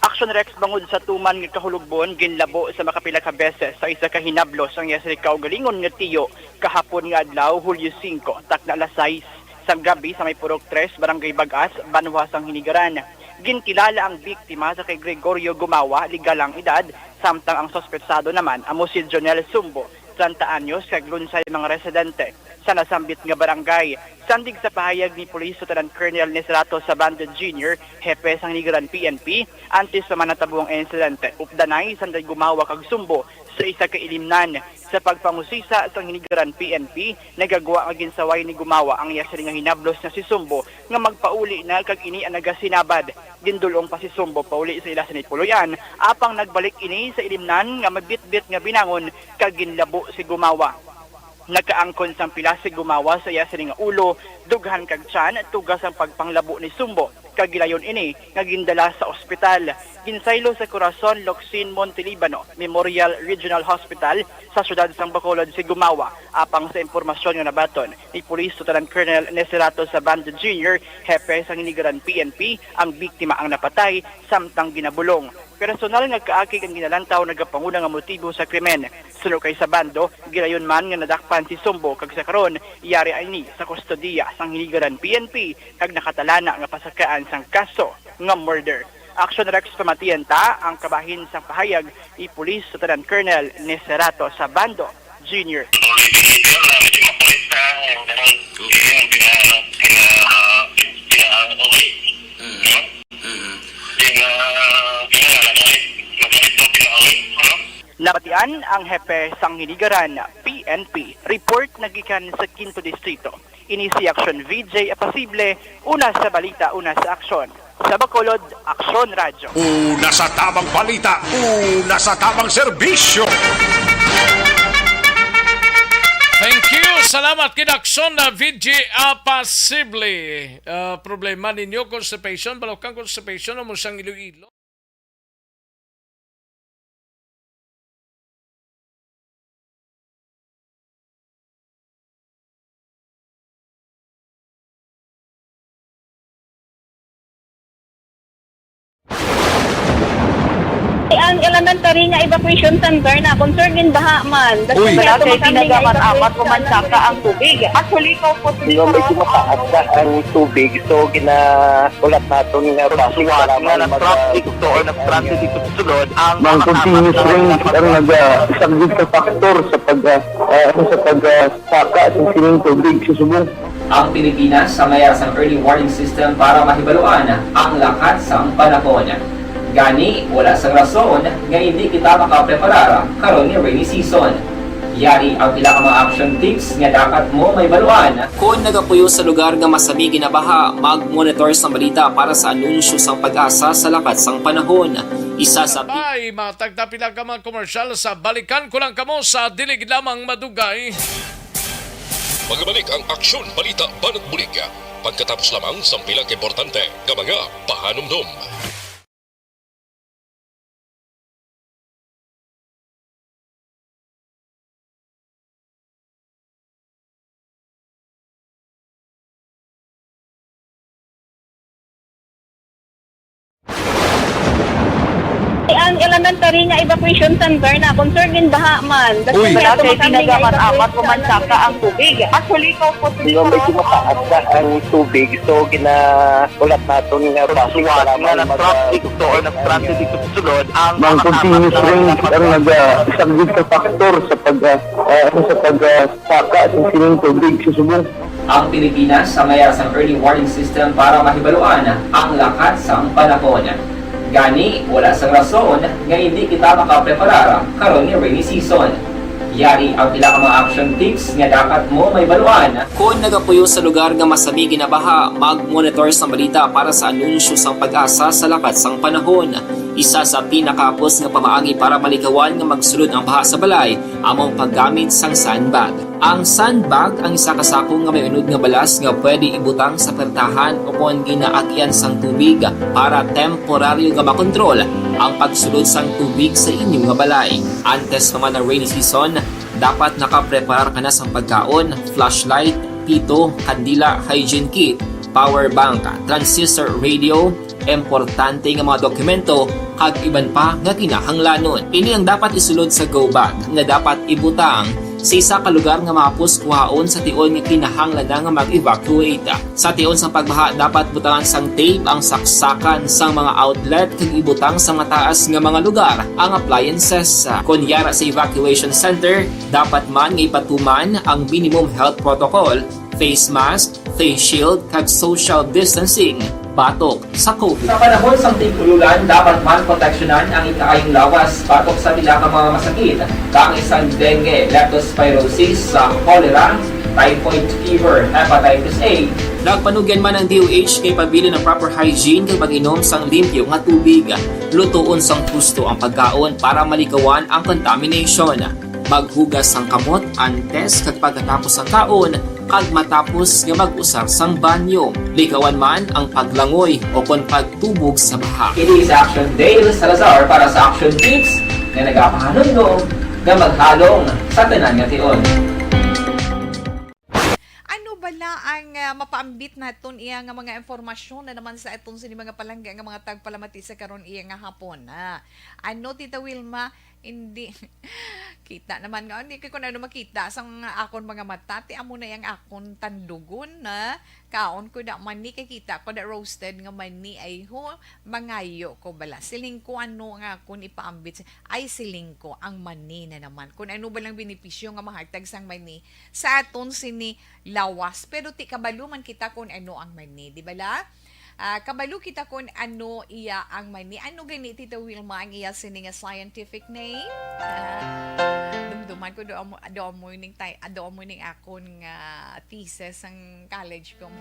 Action Rex bangod sa tuman nga kahulugbon ginlabo sa makapila ka beses sa isa ka hinablos ang yasri kaugalingon nga tiyo kahapon nga adlaw Hulyo 5 takna alas 6 sa gabi sa may Purok 3 Barangay Bagas, Banwa sang Hinigaran. Gintilala ang biktima sa kay Gregorio Gumawa, ligalang edad, samtang ang sospetsado naman amo si Jonel Sumbo, 30 anyos kag lunsay mga residente sa nasambit nga barangay. Sandig sa pahayag ni Police Lieutenant Colonel Nesrato Sabando Jr., Hepe sang Ligaran PNP, antes sa manatabuang insidente. Updanay sanday gumawa kag sumbo sa isa ka ilimnan sa pagpangusisa sa Hinigaran PNP, nagagawa nga ginsaway ni gumawa ang yasari nga hinablos na si Sumbo nga magpauli na kag ini ang nagasinabad. Gindulong pa si Sumbo pauli sa ila sa Nipuluyan, apang nagbalik ini sa ilimnan nga mabitbit nga binangon kag ginlabo si gumawa. Nagkaangkon sang pila si gumawa sa yasari nga ulo, dughan kag tiyan, tugas ang pagpanglabo ni Sumbo. Kagilayon ini nga gindala sa ospital. Ginsaylo sa Corazon Locsin Montelibano Memorial Regional Hospital sa siyudad sang Bacolod si gumawa. Apang sa impormasyon nga nabaton ni Police Lieutenant Colonel Nesrato Sabando Jr., Hepe sang Hinigaran PNP, ang biktima ang napatay samtang ginabulong. Personal nga kaakig ang ginalantaw nagapanguna nga motibo sa krimen. Sunod kay Sabando, gilayon man nga nadakpan si Sumbo kag sa karon iyari ini sa kustodiya sang Hinigaran PNP kag nakatalana nga pasakaan sang kaso nga murder. Action Rex pamatienta ang kabahin sang pahayag ni Police Lieutenant Colonel Nesrato Sabando Jr. Napatian ang Hepe sang Hinigaran PNP. Report nagikan sa Quinto Distrito. Ini si Action VJ Apasible, una sa balita, una sa aksyon. Sa Bacolod, Action Radio. Una sa tamang balita, una sa tamang serbisyo. Thank you. Salamat kinaksyon na VJ Apasible. Problema ninyo, constipation, balokang constipation o musang ilo-ilo. Ang elementary nga evacuation center na concern din baha man. Uy, kay pinagamat-amat kumansaka ang tubig. Actually, ko po dito medyo mataas na ang tubig. So, ginaulat natin nga pasiwala nga ng traffic to or nag-traffic dito sa sulod. Ang continuous ring ang nag-isang sa factor sa pagsaka sa sining tubig sa subong. Ang Pilipinas sa mayas ng early warning system para mahibaluan ang lakas ng panahon. Gani, wala sang rason nga hindi kita makapreparar karon ni rainy season. Yari ang pila ka mga action tips nga dapat mo may baluan. Kung nagapuyo sa lugar nga masabi ginabaha, mag-monitor sa balita para sa anunsyo sang pag-asa sa lakas ng panahon. Isa sa Ay, matagda pila ka mga komersyal sa balikan ko lang kamo sa dilig lamang madugay. Magbalik ang Aksyon Balita Banat Bulig. Pagkatapos lamang sa pila ka importante nga mga pahanumdum. Ang elementary nga evacuation center na concern din baha man. Uy, kay pinagamat-amat kumansaka ang tubig. Actually, ko po dito medyo mataas na ang tubig. So, ginaulat natin nga pasiwala nga ng traffic to or nag-traffic dito sa sulod. Ang continuous ring ang nag-isang sa factor sa pagsaka sa sining tubig sa subong. Ang Pilipinas sa mayas ng early warning system para mahibaluan ang lakas ng panahon. Gani, wala sang rason nga hindi kita makapreparar karon ni rainy season. Yari ang pila ka mga action tips nga dapat mo may baluan. Kung nagapuyo sa lugar nga masabi ginabaha, mag-monitor sa balita para sa anunsyo sang pag-asa sa lakas ng panahon. Isa sa pinakapos nga pamaagi para malikawan nga magsulod ang baha sa balay, among paggamit sang sandbag. Ang sandbag ang isa ka sako nga may unod nga balas nga pwede ibutang sa pertahan upon ginaagyan sang tubig para temporaryo nga makontrol ang pagsulod sang tubig sa inyong nga balay. Antes naman ng rainy season, dapat nakapreparar ka na sang pagkaon, flashlight, pito, kandila, hygiene kit, power bank, transistor radio, importante nga mga dokumento kag iban pa nga kinahanglanon. Ini ang dapat isulod sa go bag nga dapat ibutang sa isa ka lugar nga mapos kuhaon sa tion nga kinahanglan nga mag-evacuate. Sa tion sang pagbaha dapat butangan sang tape ang saksakan sang mga outlet kag ibutang sa mataas nga mga lugar ang appliances. Kunyara sa evacuation center, dapat man nga ipatuman ang minimum health protocol, face mask, face shield kag social distancing batok sa COVID. Sa panahon sa tig-ululan, dapat man proteksyonan ang ikaayong lawas batok sa pila ka mga masakit, kang isang dengue, leptospirosis, cholera, typhoid fever, hepatitis A. Nagpanugyan man ang DOH kay pabili ng proper hygiene kay pag-inom sang limpyo nga tubig. Lutuon sang husto ang pagkaon para malikawan ang contamination. Maghugas sang kamot antes kag pagkatapos ang kaon kag matapos nga mag-usar sang banyo. Likawan man ang paglangoy o kon pagtubog sa baha. Kini sa Action Dale Salazar para sa Action Tips nga nagapahanundong nga maghalong sa tanan nga tion. Ano bala ang mapaambit naton iya nga mga informasyon na naman sa itong sini mga palangga nga mga tagpalamati sa karon iya nga hapon. Ano Tita Wilma, hindi kita naman nga hindi ko na makita sang akon mga mata ti amo na yang akon tandugon na kaon ko da mani kay kita ko da roasted nga mani ay ho mangayo ko bala siling ko ano nga akon ipaambit ay siling ko ang mani na naman kun ano ba lang benepisyo nga mahatag sang mani sa aton sini lawas pero ti kabalo man kita kun ano ang mani di bala. Kabalo kita kung ano iya ang mani. Ano gani Tita Wilma ang iya sini nga scientific name? Dumduman ko do morning akon nga thesis ang college ko.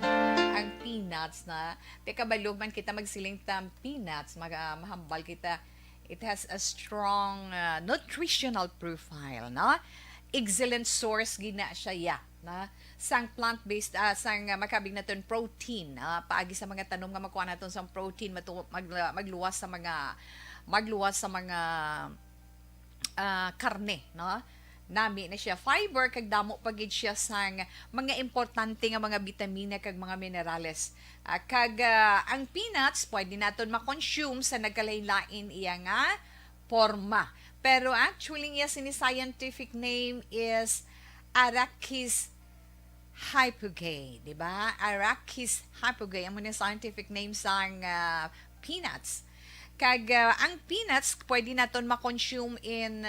Ang peanuts na. Te kabalo man kita magsiling tam peanuts, mahambal kita. It has a strong nutritional profile, no? Excellent source gina siya na sang plant-based sang makabig naton protein paagi sa mga tanom nga makuha naton sang protein magluwas sa mga karne no nami na siya fiber kag damo pagid siya sang mga importante nga mga bitamina kag mga minerales ang peanuts pwede naton ma-consume sa nagkalain-lain iya nga porma pero actually iya sini scientific name is Arachis hypogae, di ba? Arachis hypogae, ang muna scientific name sang peanuts. Kag ang peanuts, pwede naton ma-consume in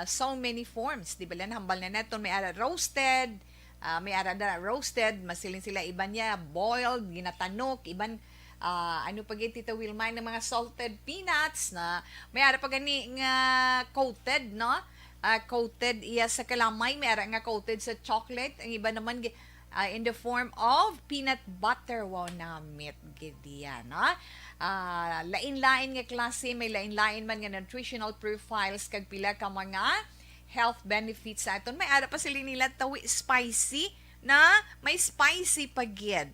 so many forms, di ba? Hambal na naton, may ara roasted, masilin sila, iban niya, boiled, ginatanok, iban, ano pag Tita Wilma, ng mga salted peanuts na may ara pa gani nga coated, no? Coated iya sa kalamay, may ara nga coated sa chocolate, ang iba naman in the form of peanut butter. Wow, namit gidi yan, no? Lain-lain nga klase, may lain-lain man nga nutritional profiles kag pila ka mga health benefits sa aton. May ara pa sila nila tawi spicy na may spicy pagid.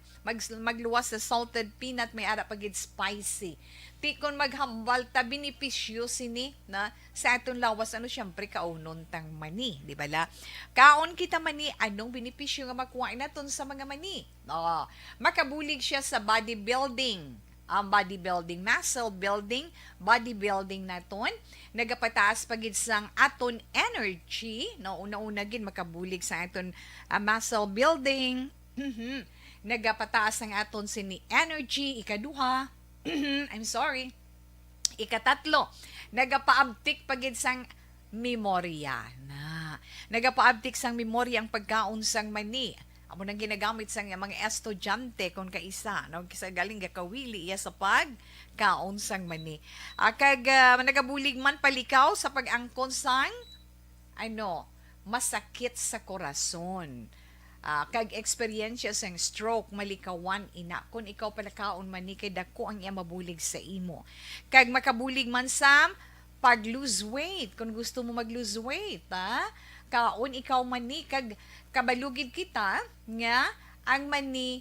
Magluwas sa salted peanut, may ara pagid spicy. Tikon maghambal ta benepisyo sini na sa aton lawas ano syempre kaunon tang mani, di ba la? Kaon kita mani anong benepisyo nga makuha naton sa mga mani? Makabulig siya sa bodybuilding. Ang bodybuilding, muscle building, bodybuilding naton nagapataas pagid sang aton energy, no una-una gid makabulig sa aton muscle building. Nagapataas ang aton sini energy ikaduha. I'm sorry. Ikatatlo, nagapaabtik pagid sang memorya. Nagapaabtik sang memorya ang pagkaon sang mani. Amo nang ginagamit sang mga estudyante kung kaisa, no kisa galing gakawili iya sa pagkaon sang mani. Kag nagabulig man palikaw sa pag-angkon sang masakit sa korason. Kag experience sang stroke malikawan ina kung ikaw palakaon man ni kay dako ang iya mabulig sa imo. Kag makabulig man sa pag-lose weight kung gusto mo mag-lose weight, kaon ikaw man ni kag kabalugid kita nga ang mani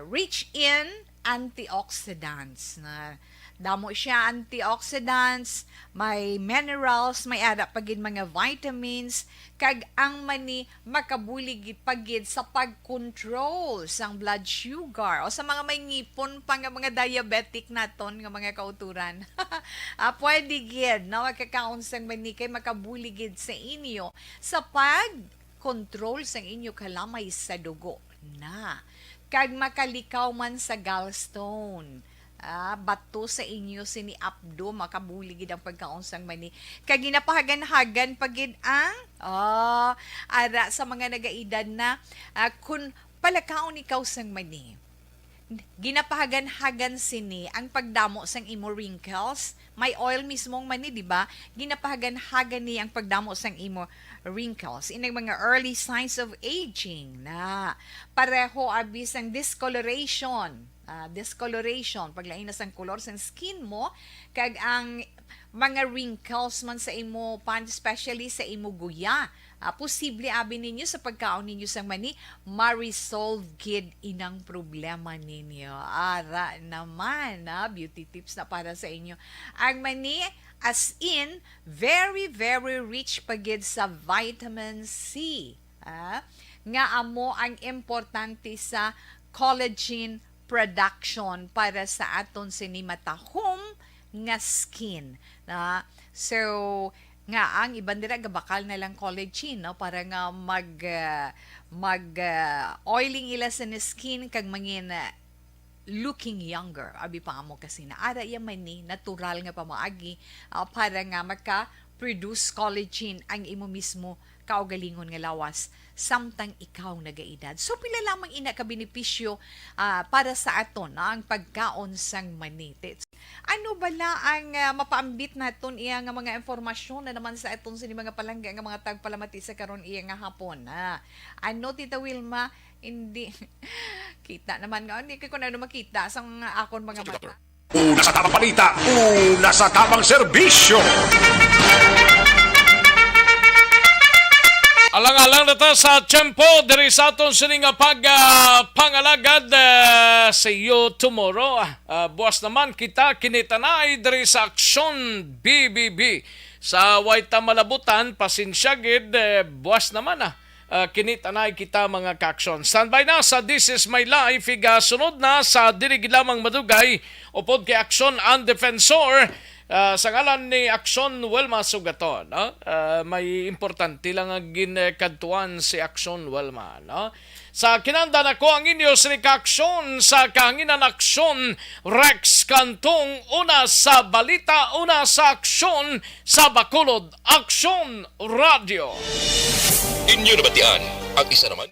rich in antioxidants na Damo siya antioxidants, may minerals, may ada pagid mga vitamins, kag ang mani makabulig pagid sa pag-control sang blood sugar o sa mga may ngipon pa nga mga diabetic naton nga mga kauturan. Pwede gid na makakaon sang mani kay makabuligid sa inyo sa pag-control sang inyo kalamay sa dugo na kag makalikaw man sa gallstone. Bato sa inyo sini abdo makabuligid ang pagkaunsang mani kag ginapahagan-hagan pagid ang ara sa mga nagaedad na kun palakaon ikaw sang mani ginapahagan-hagan sini ang pagdamo sang imo wrinkles. May oil mismong mani, di ba? Ginapahagan-hagan ni ang pagdamo sang imo wrinkles. Inang mga early signs of aging na pareho abis ang discoloration. Discoloration, paglain na sang color sang skin mo, kag ang mga wrinkles man sa imo pan, especially sa imo guya. Posible abi ninyo sa pagkaon ninyo sang mani, ma-resolve gid inang problema ninyo. Ara naman, beauty tips na para sa inyo. Ang mani, as in, very, very rich pagid sa vitamin C. Nga amo ang importante sa collagen production para sa aton sinimatahom nga skin. So, nga ang iban dira gabakal na lang collagen no para nga oiling ila sa skin kag mangin looking younger abi pa mo kasi na ara yaman ni natural nga pamaagi para nga maka-produce collagen ang imo mismo kaugalingon nga lawas samtang ikaw nagaedad. So pila lamang ina ka benepisyo para sa aton ang pagkaon sang maniti. Ano bala ang mapaambit naton iya nga mga informasyon na naman sa aton sini mga palangga nga mga tagpalamati sa karon iya nga hapon. Ano Tita Wilma, hindi kita naman nga hindi ko na makita sang akon mga mata. Una sa tamang balita, una sa tamang serbisyo. Alang-alang na ta sa tiyempo, diri sa aton sining pangalagad sa iyo tomorrow. Buwas naman kita kinitanay diri sa Aksyon BBB. Sa Waita Malabutan, pasensya gid, buwas naman kinitanay kita mga kaaksyon. Standby na sa This Is My Life, sunod na sa dili gid lamang madugay, upod kay Aksyon ang Defensor. Sa ngalan ni Aksyon Welma Sugaton, may importante lang ang ginkadtuan si Aksyon Welma. Sa kinandan ako ang inyo si Aksyon sa kahanginan Aksyon Rex Kantong, una sa balita, una sa Aksyon sa Bacolod, Aksyon Radio. Inyo nabatian ang isa naman